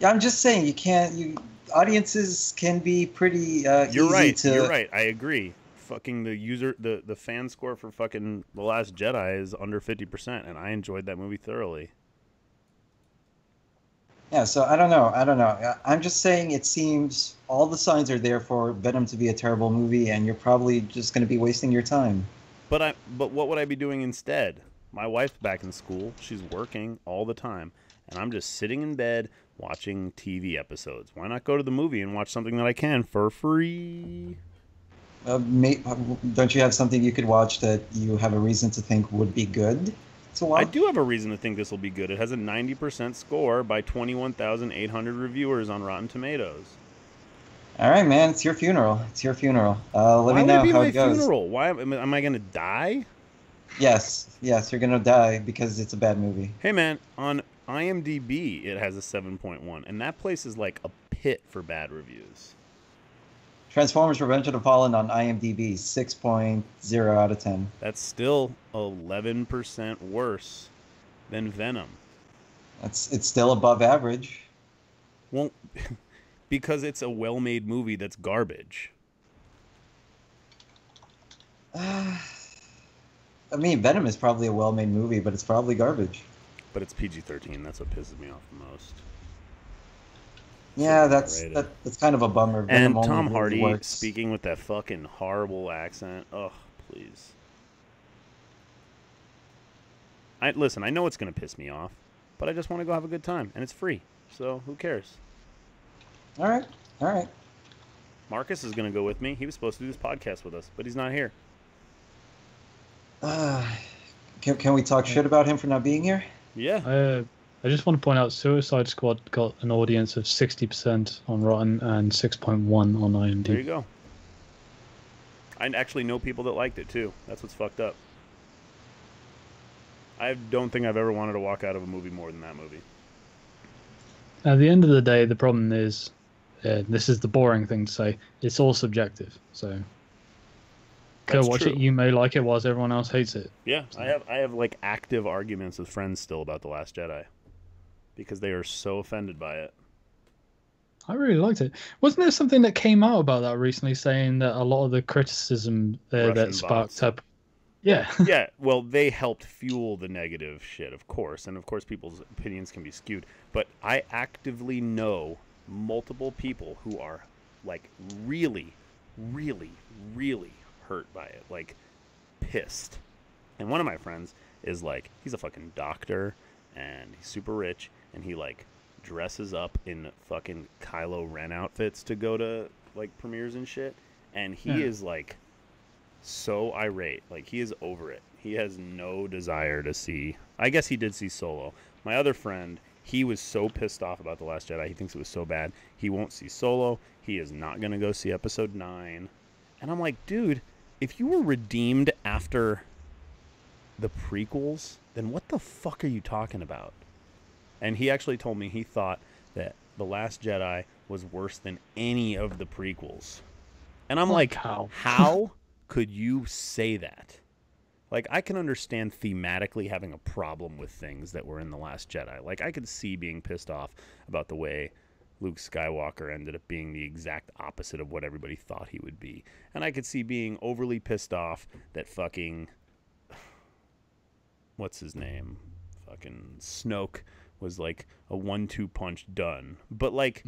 Yeah, I'm just saying audiences can be pretty You're easy right. to... You're right. I agree. fucking the fan score for fucking The Last Jedi is under 50%, and I enjoyed that movie thoroughly. Yeah, so I don't know. I'm just saying it seems all the signs are there for Venom to be a terrible movie, and you're probably just going to be wasting your time. But what would I be doing instead? My wife's back in school. She's working all the time, and I'm just sitting in bed watching TV episodes. Why not go to the movie and watch something that I can for free? Don't you have something you could watch that you have a reason to think would be good to watch? I do have a reason to think this will be good. It has a 90% score by 21,800 reviewers on Rotten Tomatoes. All right, man. It's your funeral. Let me know how it goes. Why would it be my funeral? Why am I going to die? Yes, you're going to die because it's a bad movie. Hey, man, on IMDb, it has a 7.1, and that place is like a pit for bad reviews. Transformers Revenge of the Fallen on IMDb, 6.0 out of 10. That's still 11% worse than Venom. It's still above average. Well, because it's a well-made movie that's garbage. I mean, Venom is probably a well-made movie, but it's probably garbage. But it's PG-13. That's what pisses me off the most. Yeah, that's kind of a bummer. Venom And Tom only Hardy works. speaking with that fucking horrible accent. Ugh, please. Listen, I know it's going to piss me off, but I just want to go have a good time, and it's free. So who cares? All right. Marcus is going to go with me. He was supposed to do this podcast with us, but he's not here. Can we talk shit about him for not being here? Yeah. I just want to point out Suicide Squad got an audience of 60% on Rotten and 6.1 on IMDb. There you go. I actually know people that liked it, too. That's what's fucked up. I don't think I've ever wanted to walk out of a movie more than that movie. At the end of the day, the problem is, this is the boring thing to say, it's all subjective. So, go watch it. You may like it, whilst everyone else hates it. Yeah, I have like active arguments with friends still about The Last Jedi because they are so offended by it. I really liked it. Wasn't there something that came out about that recently, saying that a lot of the criticism that sparked up? Yeah. Yeah, well, they helped fuel the negative shit, of course. And, of course, people's opinions can be skewed. But I actively know multiple people who are, like, really, really, really hurt by it. Like, pissed. And one of my friends is, like, he's a fucking doctor, and he's super rich, and he, like, dresses up in fucking Kylo Ren outfits to go to, like, premieres and shit. And he is, like, so irate. Like, he is over it. He has no desire to see. I guess he did see Solo. My other friend, he was so pissed off about The Last Jedi. He thinks it was so bad. He won't see Solo. He is not going to go see Episode 9. And I'm like, dude, if you were redeemed after the prequels, then what the fuck are you talking about? And he actually told me he thought that The Last Jedi was worse than any of the prequels. And I'm like, how could you say that? Like, I can understand thematically having a problem with things that were in The Last Jedi. Like, I could see being pissed off about the way Luke Skywalker ended up being the exact opposite of what everybody thought he would be. And I could see being overly pissed off that fucking... what's his name? Fucking Snoke was like a 1-2 punch done. But, like...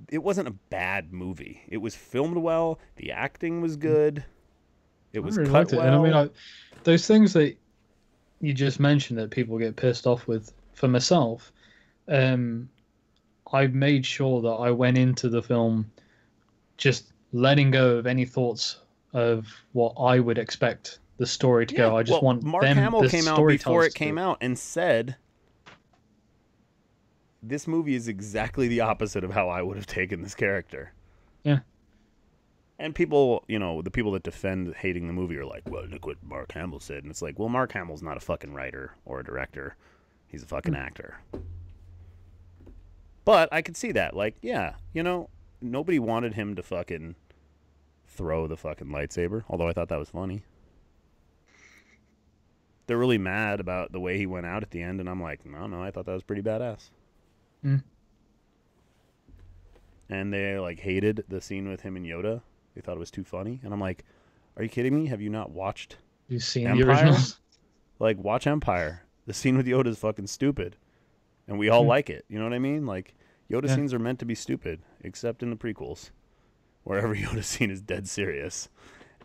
It wasn't a bad movie. It was filmed well. The acting was good. It was really cut liked it. well. And I mean, like, those things that you just mentioned that people get pissed off with, for myself, I made sure that I went into the film just letting go of any thoughts of what I would expect the story to go. I just want Mark Hamill came out before it came out and said, this movie is exactly the opposite of how I would have taken this character. Yeah. And people, you know, the people that defend hating the movie are like, well, look what Mark Hamill said. And it's like, well, Mark Hamill's not a fucking writer or a director. He's a fucking actor. But I could see that. Like, yeah, you know, nobody wanted him to fucking throw the fucking lightsaber, although I thought that was funny. They're really mad about the way he went out at the end, and I'm like, no, I thought that was pretty badass. And they, like, hated the scene with him and Yoda. They thought it was too funny. And I'm like, Are you kidding me? Have you not watched You've seen Empire? the originals? Like, watch Empire. The scene with Yoda is fucking stupid. And we all like it. You know what I mean? Like, Yoda scenes are meant to be stupid, except in the prequels, where every Yoda scene is dead serious.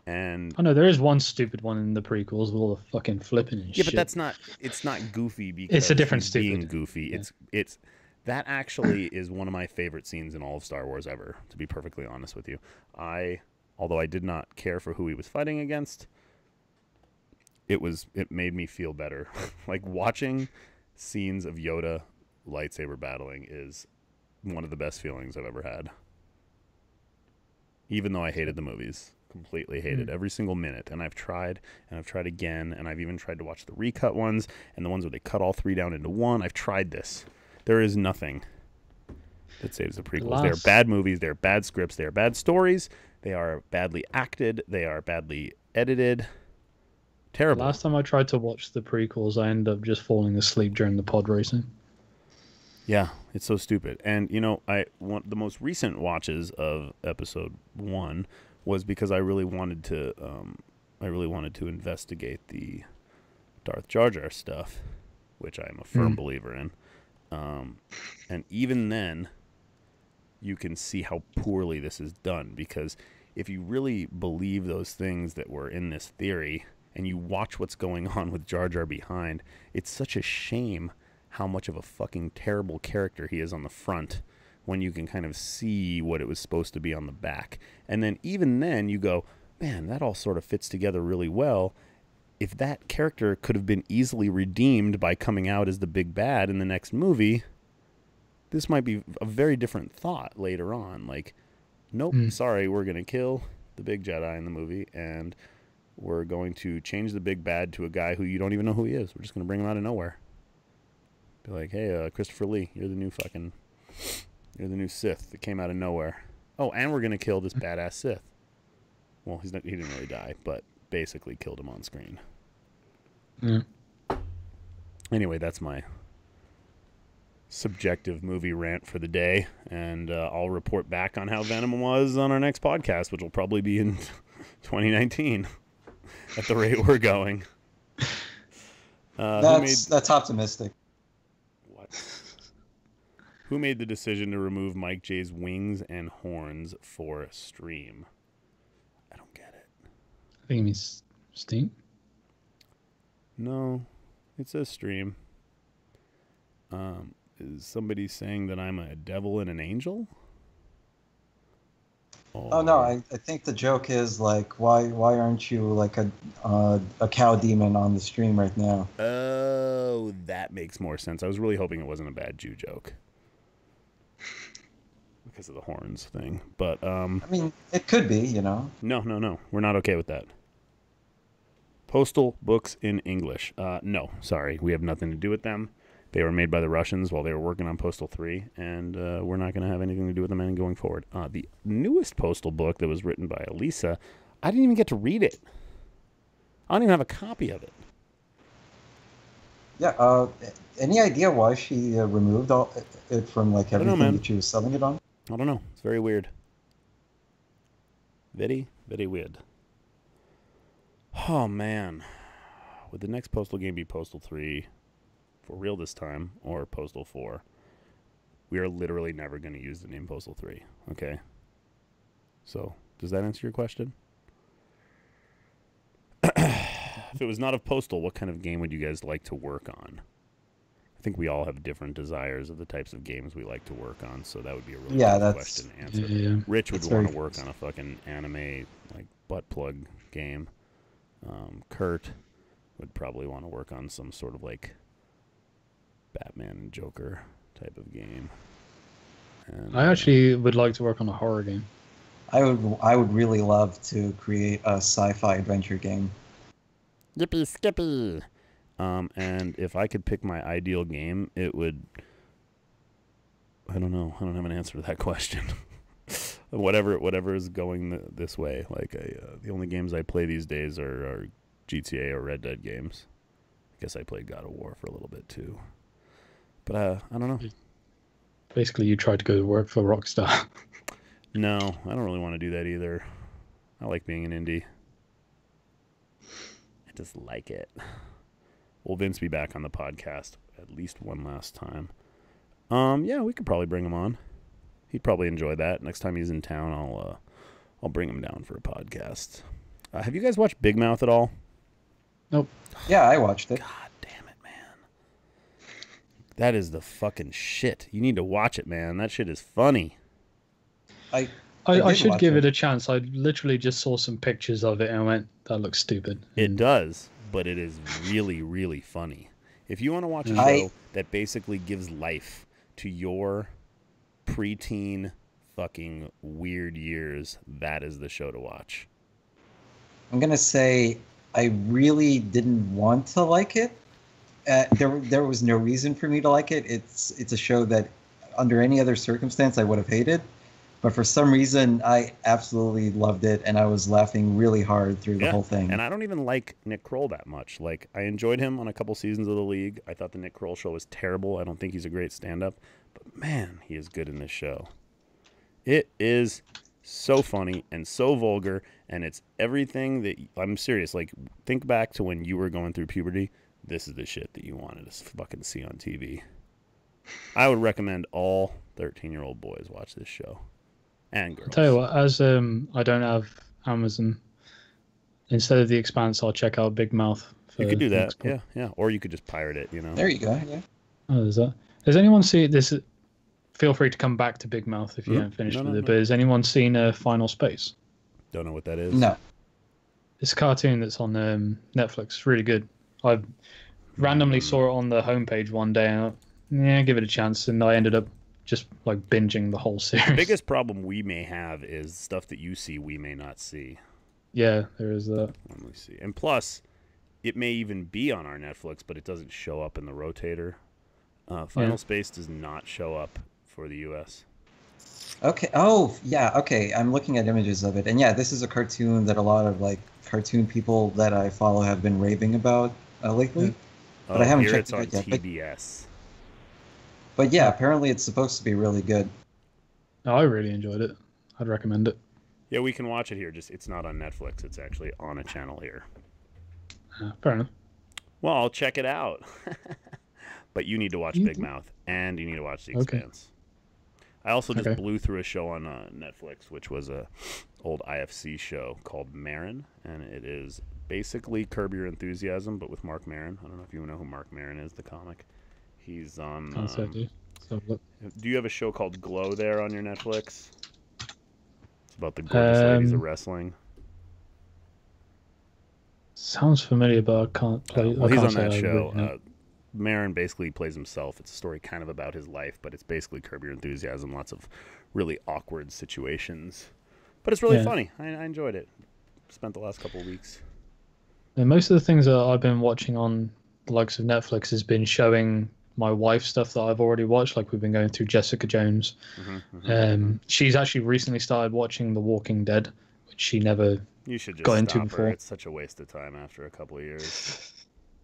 And I know there is one stupid one in the prequels with all the fucking flipping and shit. yeah, but it's not goofy because It's a different he's stupid. being goofy. Yeah. It's that actually is one of my favorite scenes in all of Star Wars ever, to be perfectly honest with you. Although I did not care for who he was fighting against, it made me feel better. Like, watching scenes of Yoda lightsaber battling is one of the best feelings I've ever had. Even though I hated the movies. Completely hated every single minute. And I've tried again, and I've even tried to watch the recut ones and the ones where they cut all three down into one. I've tried this. There is nothing that saves the prequels. They're bad movies, they're bad scripts, they're bad stories, they are badly acted, they are badly edited. Terrible. Last time I tried to watch the prequels, I ended up just falling asleep during the pod racing. Yeah, it's so stupid. And you know, the most recent watches of episode 1 was because I really wanted to investigate the Darth Jar Jar stuff, which I am a firm believer in. And even then, you can see how poorly this is done, because if you really believe those things that were in this theory, and you watch what's going on with Jar Jar behind, it's such a shame how much of a fucking terrible character he is on the front, when you can kind of see what it was supposed to be on the back. And then even then you go, man, that all sort of fits together really well. If that character could have been easily redeemed by coming out as the big bad in the next movie, this might be a very different thought later on. Like, nope, sorry, we're going to kill the big Jedi in the movie, and we're going to change the big bad to a guy who you don't even know who he is. We're just going to bring him out of nowhere. Be like, hey, Christopher Lee, you're the new Sith that came out of nowhere. Oh, and we're going to kill this badass Sith. Well, he didn't really die, but basically killed him on screen. Anyway, that's my subjective movie rant for the day, and I'll report back on how Venom was on our next podcast, which will probably be in 2019 at the rate we're going. That's optimistic. What? Who made the decision to remove Mike J's wings and horns for stream? I don't get it. I think it means Steam. No, it says stream. Is somebody saying that I'm a devil and an angel? Oh no, I think the joke is like, why aren't you like a cow demon on the stream right now? Oh, that makes more sense. I was really hoping it wasn't a bad Jew joke because of the horns thing. But I mean, it could be, you know. No, we're not okay with that. Postal books in English. No, sorry, we have nothing to do with them. They were made by the Russians while they were working on Postal 3, and we're not going to have anything to do with them any going forward. The newest Postal book that was written by Elisa, I didn't even get to read it. I don't even have a copy of it. Yeah, any idea why she removed it from like everything that she was selling it on? I don't know. It's very weird. Very, very weird. Oh, man. Would the next Postal game be Postal 3 for real this time, or Postal 4? We are literally never going to use the name Postal 3, okay? So, does that answer your question? If it was not of Postal, what kind of game would you guys like to work on? I think we all have different desires of the types of games we like to work on, so that would be a really good question to answer. Yeah. Rich would want to work on a fucking anime, like, butt plug game. Kurt would probably want to work on some sort of, like, Batman and Joker type of game. And, I actually would like to work on a horror game. I would really love to create a sci-fi adventure game. Yippee skippy! And if I could pick my ideal game, it would... I don't know. I don't have an answer to that question. Whatever is going this way. Like, the only games I play these days are GTA or Red Dead games. I guess I played God of War for a little bit too. But I don't know. Basically, you tried to go to work for Rockstar. No, I don't really want to do that either. I like being an indie. just like it. Will Vince be back on the podcast at least one last time? Yeah, we could probably bring him on. He'd probably enjoy that. Next time he's in town, I'll bring him down for a podcast. Have you guys watched Big Mouth at all? Nope. Yeah, I watched it. God damn it, man. That is the fucking shit. You need to watch it, man. That shit is funny. I should give it a chance. I literally just saw some pictures of it and went, that looks stupid. It does, but it is really, really funny. If you want to watch a show that basically gives life to your preteen fucking weird years, that is the show to watch. I'm going to say I really didn't want to like it. There was no reason for me to like it. It's a show that under any other circumstance I would have hated. But for some reason, I absolutely loved it, and I was laughing really hard through the whole thing. And I don't even like Nick Kroll that much. Like, I enjoyed him on a couple seasons of The League. I thought the Nick Kroll show was terrible. I don't think he's a great stand-up. But, man, he is good in this show. It is so funny and so vulgar, and it's everything that... I'm serious. Like, think back to when you were going through puberty. This is the shit that you wanted to fucking see on TV. I would recommend all 13-year-old boys watch this show. And girls. I'll tell you what, as I don't have Amazon, instead of The Expanse, I'll check out Big Mouth. You could do that, yeah. Or you could just pirate it, you know. There you go, yeah. Oh, there's that. Has anyone seen this? Feel free to come back to Big Mouth if you haven't finished with it. But has anyone seen Final Space? Don't know what that is. No. It's a cartoon that's on Netflix. It's really good. I randomly saw it on the homepage one day and I thought, yeah, give it a chance. And I ended up just like binging the whole series. The biggest problem we may have is stuff that you see we may not see. Yeah, there is that. Let me see. And plus, it may even be on our Netflix, but it doesn't show up in the rotator. Final Space does not show up for the U.S. Okay. Oh, yeah. Okay. I'm looking at images of it, and yeah, this is a cartoon that a lot of like cartoon people that I follow have been raving about lately. But I haven't checked it yet. TBS. But yeah, apparently it's supposed to be really good. No, I really enjoyed it. I'd recommend it. Yeah, we can watch it here. Just it's not on Netflix. It's actually on a channel here. Fair enough. Well, I'll check it out. But you need to watch Big Mouth, and you need to watch The Expanse. I also just blew through a show on Netflix, which was a old IFC show called Maron, and it is basically Curb Your Enthusiasm, but with Mark Maron. I don't know if you know who Mark Maron is, the comic. He's on... do you have a show called Glow there on your Netflix? It's about the gorgeous ladies of wrestling. Sounds familiar, but I can't play... well, he's on that show. Maron basically plays himself. It's a story kind of about his life, but it's basically Curb Your Enthusiasm. Lots of really awkward situations. But it's really funny. I enjoyed it. Spent the last couple of weeks. And most of the things that I've been watching on the likes of Netflix has been showing my wife stuff that I've already watched. Like we've been going through Jessica Jones. She's actually recently started watching The Walking Dead, which she never you should just got into stop before. Her. It's such a waste of time after a couple of years.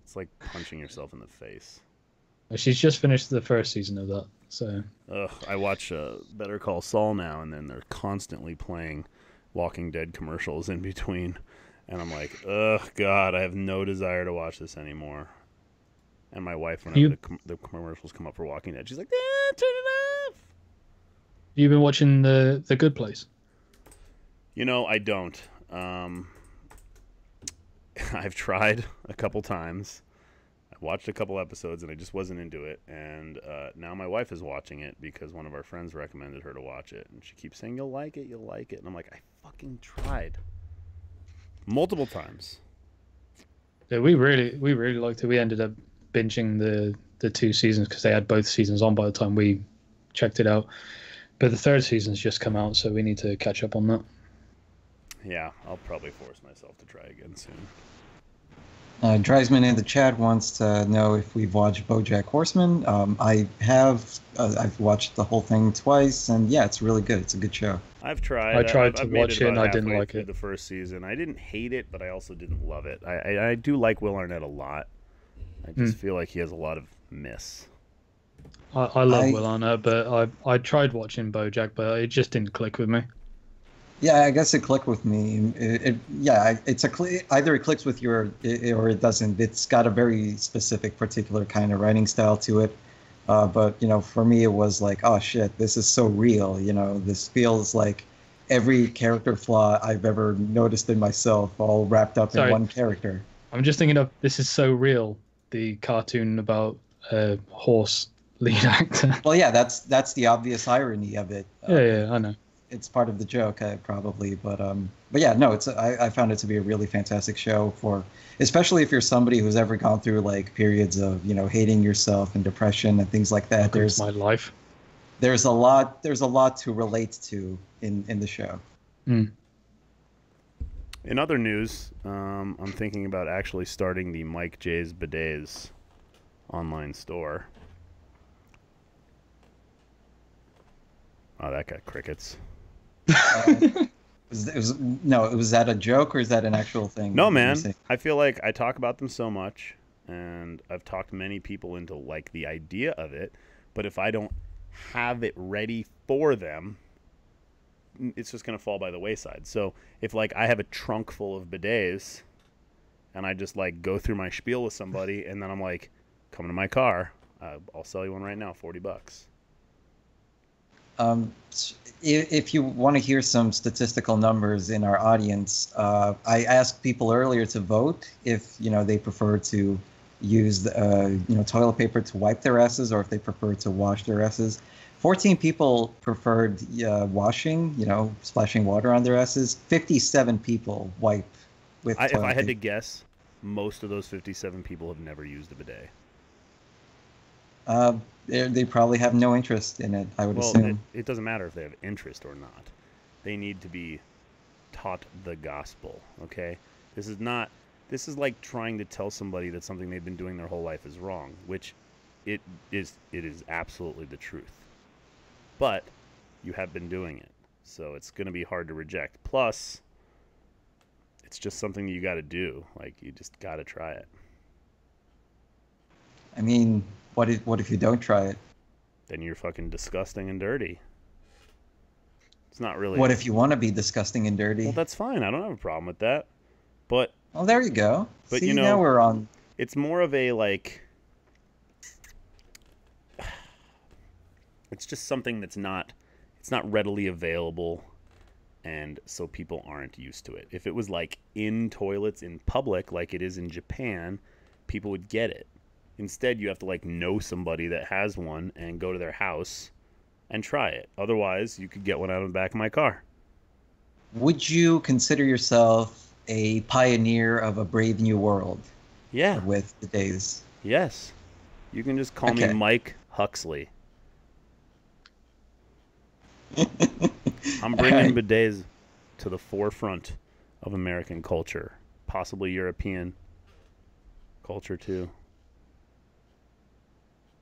It's like punching yourself in the face. She's just finished the first season of that. So I watch Better Call Saul now, and then they're constantly playing Walking Dead commercials in between. And I'm like, ugh, God, I have no desire to watch this anymore. And my wife, whenever the commercials come up for Walking Dead, she's like, turn it off. You've been watching the Good Place? You know, I don't. I've tried a couple times. I watched a couple episodes, and I just wasn't into it. And now my wife is watching it because one of our friends recommended her to watch it. And she keeps saying, you'll like it, you'll like it. And I'm like, I fucking tried. Multiple times. Yeah, we really liked it. We ended up binging the two seasons because they had both seasons on by the time we checked it out. But the third season's just come out, so we need to catch up on that. Yeah, I'll probably force myself to try again soon. Dreisman in the chat wants to know if we've watched BoJack Horseman. I have. I've watched the whole thing twice, and yeah, it's really good. It's a good show. I've tried. I tried to watch it, and I didn't like it. The first season, I didn't hate it, but I also didn't love it. I do like Will Arnett a lot. I just feel like he has a lot of miss. I love Will Arnett, but I tried watching BoJack, but it just didn't click with me. Yeah, I guess it clicked with me. Yeah, either it clicks with or it doesn't. It's got a very specific, particular kind of writing style to it. But for me, it was like, oh shit, this is so real. This feels like every character flaw I've ever noticed in myself, all wrapped up in Sorry. one character. I'm just thinking of This Is So Real, the cartoon about a horse lead actor. Well, yeah, that's the obvious irony of it. Yeah, I know. It's part of the joke, probably, but yeah, no, I found it to be a really fantastic show especially if you're somebody who's ever gone through like periods of hating yourself and depression and things like that. There's my life. There's a lot to relate to in the show. Mm. In other news, I'm thinking about actually starting the Mike J's Bidets online store. Oh, that got crickets. Was that a joke or is that an actual thing? No, man. I feel like I talk about them so much, and I've talked many people into like the idea of it, but if I don't have it ready for them, it's just going to fall by the wayside. So if like I have a trunk full of bidets and I just like go through my spiel with somebody and then I'm like, come to my car, I'll sell you one right now, $40. If you want to hear some statistical numbers in our audience, I asked people earlier to vote if they prefer to use toilet paper to wipe their asses or if they prefer to wash their asses. 14 people preferred washing, splashing water on their asses. 57 people wipe with toilet paper. If I had to guess, most of those 57 people have never used a bidet. They probably have no interest in it, I would assume. It doesn't matter if they have interest or not. They need to be taught the gospel, okay? This is like trying to tell somebody that something they've been doing their whole life is wrong, which it is absolutely the truth. But you have been doing it, so it's going to be hard to reject. Plus, it's just something you got to do. Like, you just got to try it. I mean, what if you don't try it? Then you're fucking disgusting and dirty. It's not really... What if you want to be disgusting and dirty? Well, that's fine. I don't have a problem with that. But... Well, there you go. But, see, now we're on... It's more of a, like... It's just something that's not... It's not readily available, and so people aren't used to it. If it was, like, in toilets in public, like it is in Japan, people would get it. Instead, you have to like know somebody that has one and go to their house and try it. Otherwise, you could get one out of the back of my car. Would you consider yourself a pioneer of a brave new world? Yeah. With the days. Yes. You can just call me Mike Huxley. I'm bringing bidets to the forefront of American culture, possibly European culture too.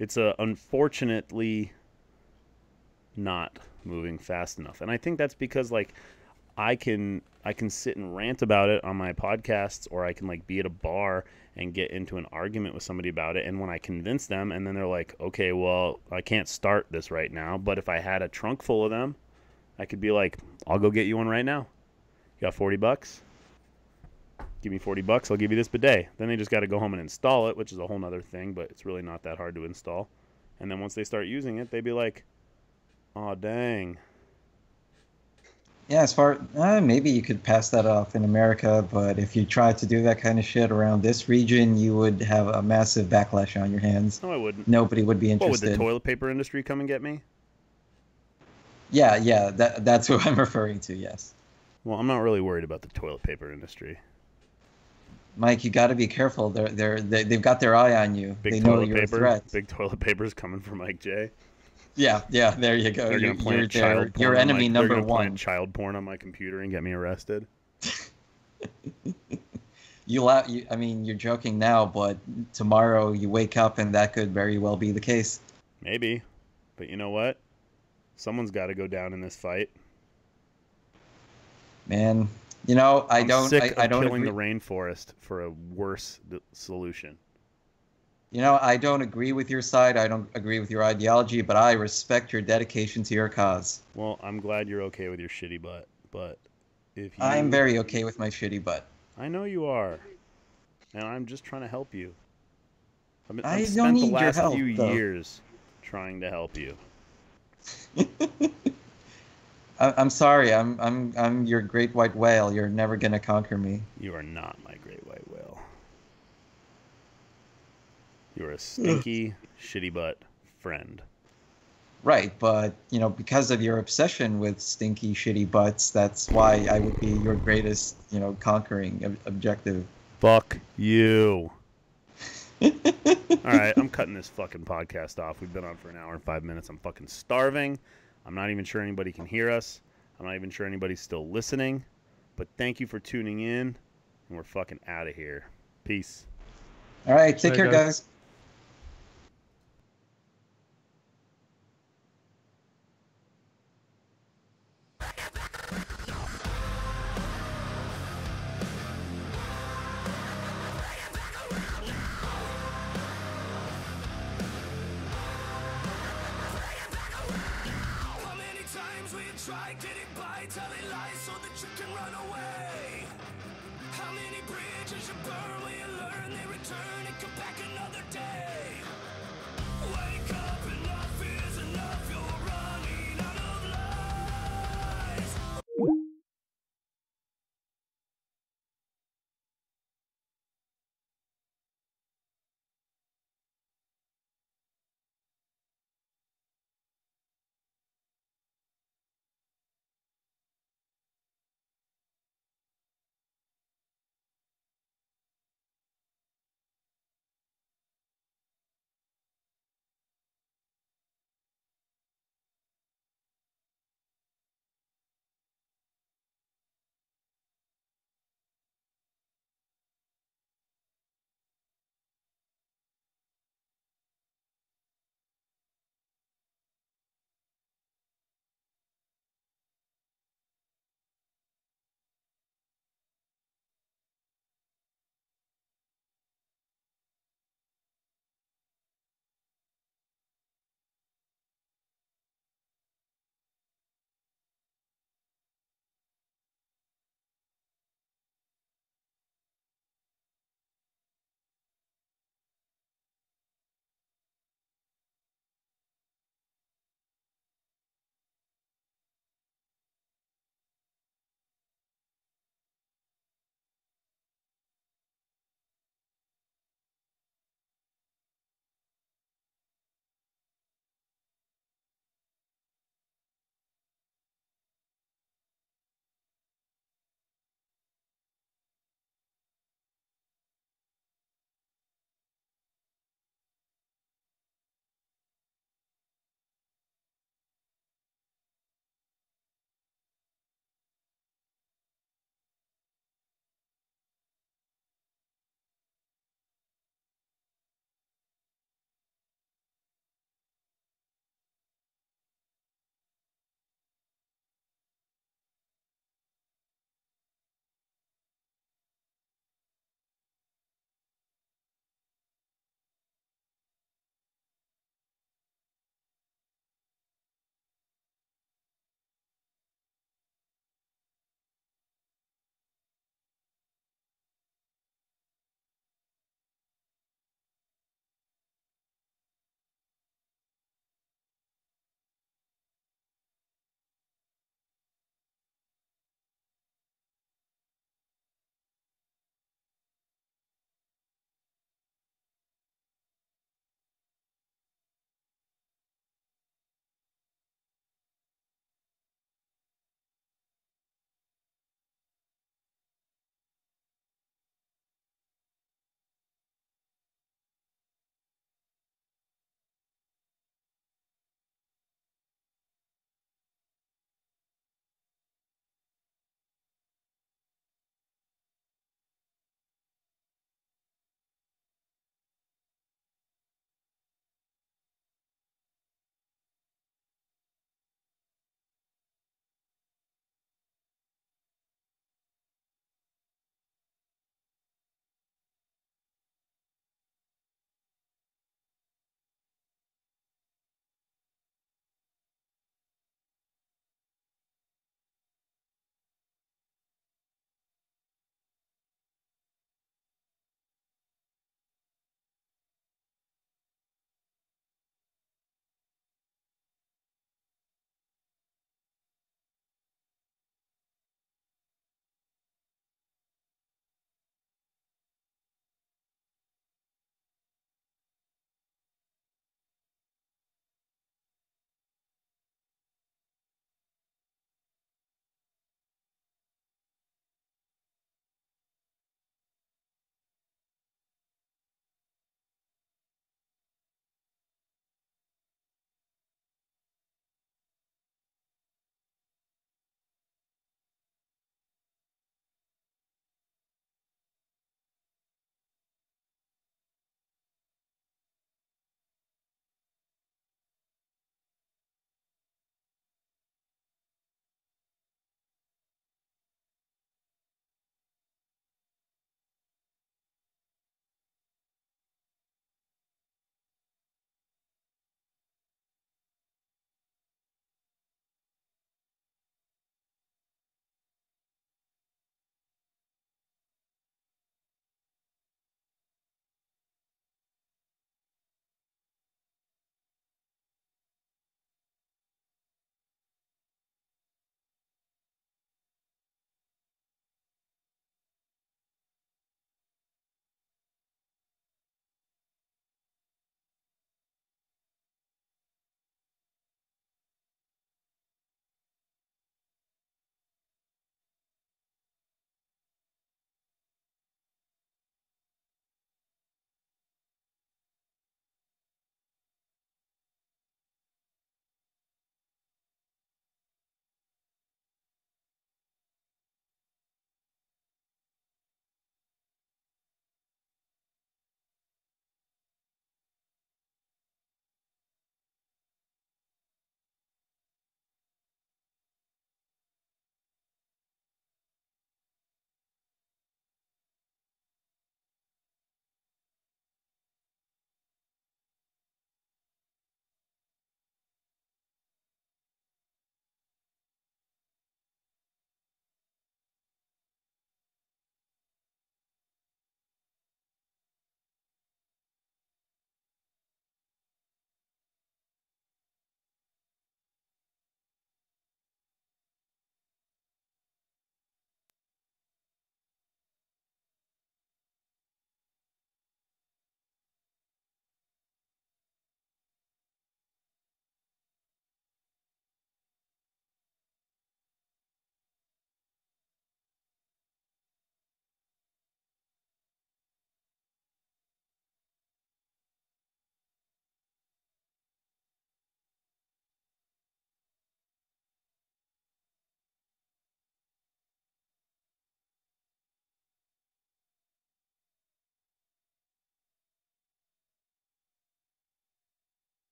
It's unfortunately not moving fast enough. And I think that's because like I can sit and rant about it on my podcasts, or I can like be at a bar and get into an argument with somebody about it, and when I convince them and then they're like, okay, well, I can't start this right now, but if I had a trunk full of them, I could be like, I'll go get you one right now. You got $40? Give me $40, I'll give you this bidet. Then they just got to go home and install it, which is a whole nother thing, but it's really not that hard to install. And then once they start using it, they'd be like, oh, dang. Yeah, maybe you could pass that off in America, but if you tried to do that kind of shit around this region, you would have a massive backlash on your hands. No, I wouldn't. Nobody would be interested. What, would the toilet paper industry come and get me? Yeah, that's who I'm referring to, yes. Well, I'm not really worried about the toilet paper industry. Mike, you got to be careful. They've got their eye on you. Big they know toilet you're paper. A threat. Big toilet paper's coming for Mike J. Yeah. There you go. They're gonna plant child porn. Your enemy number they're one. Plant child porn on my computer and get me arrested. I mean, you're joking now, but tomorrow you wake up and that could very well be the case. Maybe, but you know what? Someone's got to go down in this fight. Man, I'm sick of killing the rainforest for a worse solution. I don't agree with your side. I don't agree with your ideology, but I respect your dedication to your cause. Well, I'm glad you're okay with your shitty butt, But if you... I'm very okay with my shitty butt. I know you are. And I'm just trying to help you. I've I spent don't the need your last help, few though. years trying to help you. I'm sorry. I'm your great white whale. You're never gonna conquer me. You are not my great white whale. You're a stinky, shitty butt friend. Right, but because of your obsession with stinky, shitty butts, that's why I would be your greatest, conquering objective. Fuck you. All right, I'm cutting this fucking podcast off. We've been on for an hour and 5 minutes. I'm fucking starving. I'm not even sure anybody can hear us. I'm not even sure anybody's still listening. But thank you for tuning in, and we're fucking out of here. Peace. All right, take care, guys. Try getting by, telling lies so that you can run away. How many bridges you burn when you learn they return and come back another day?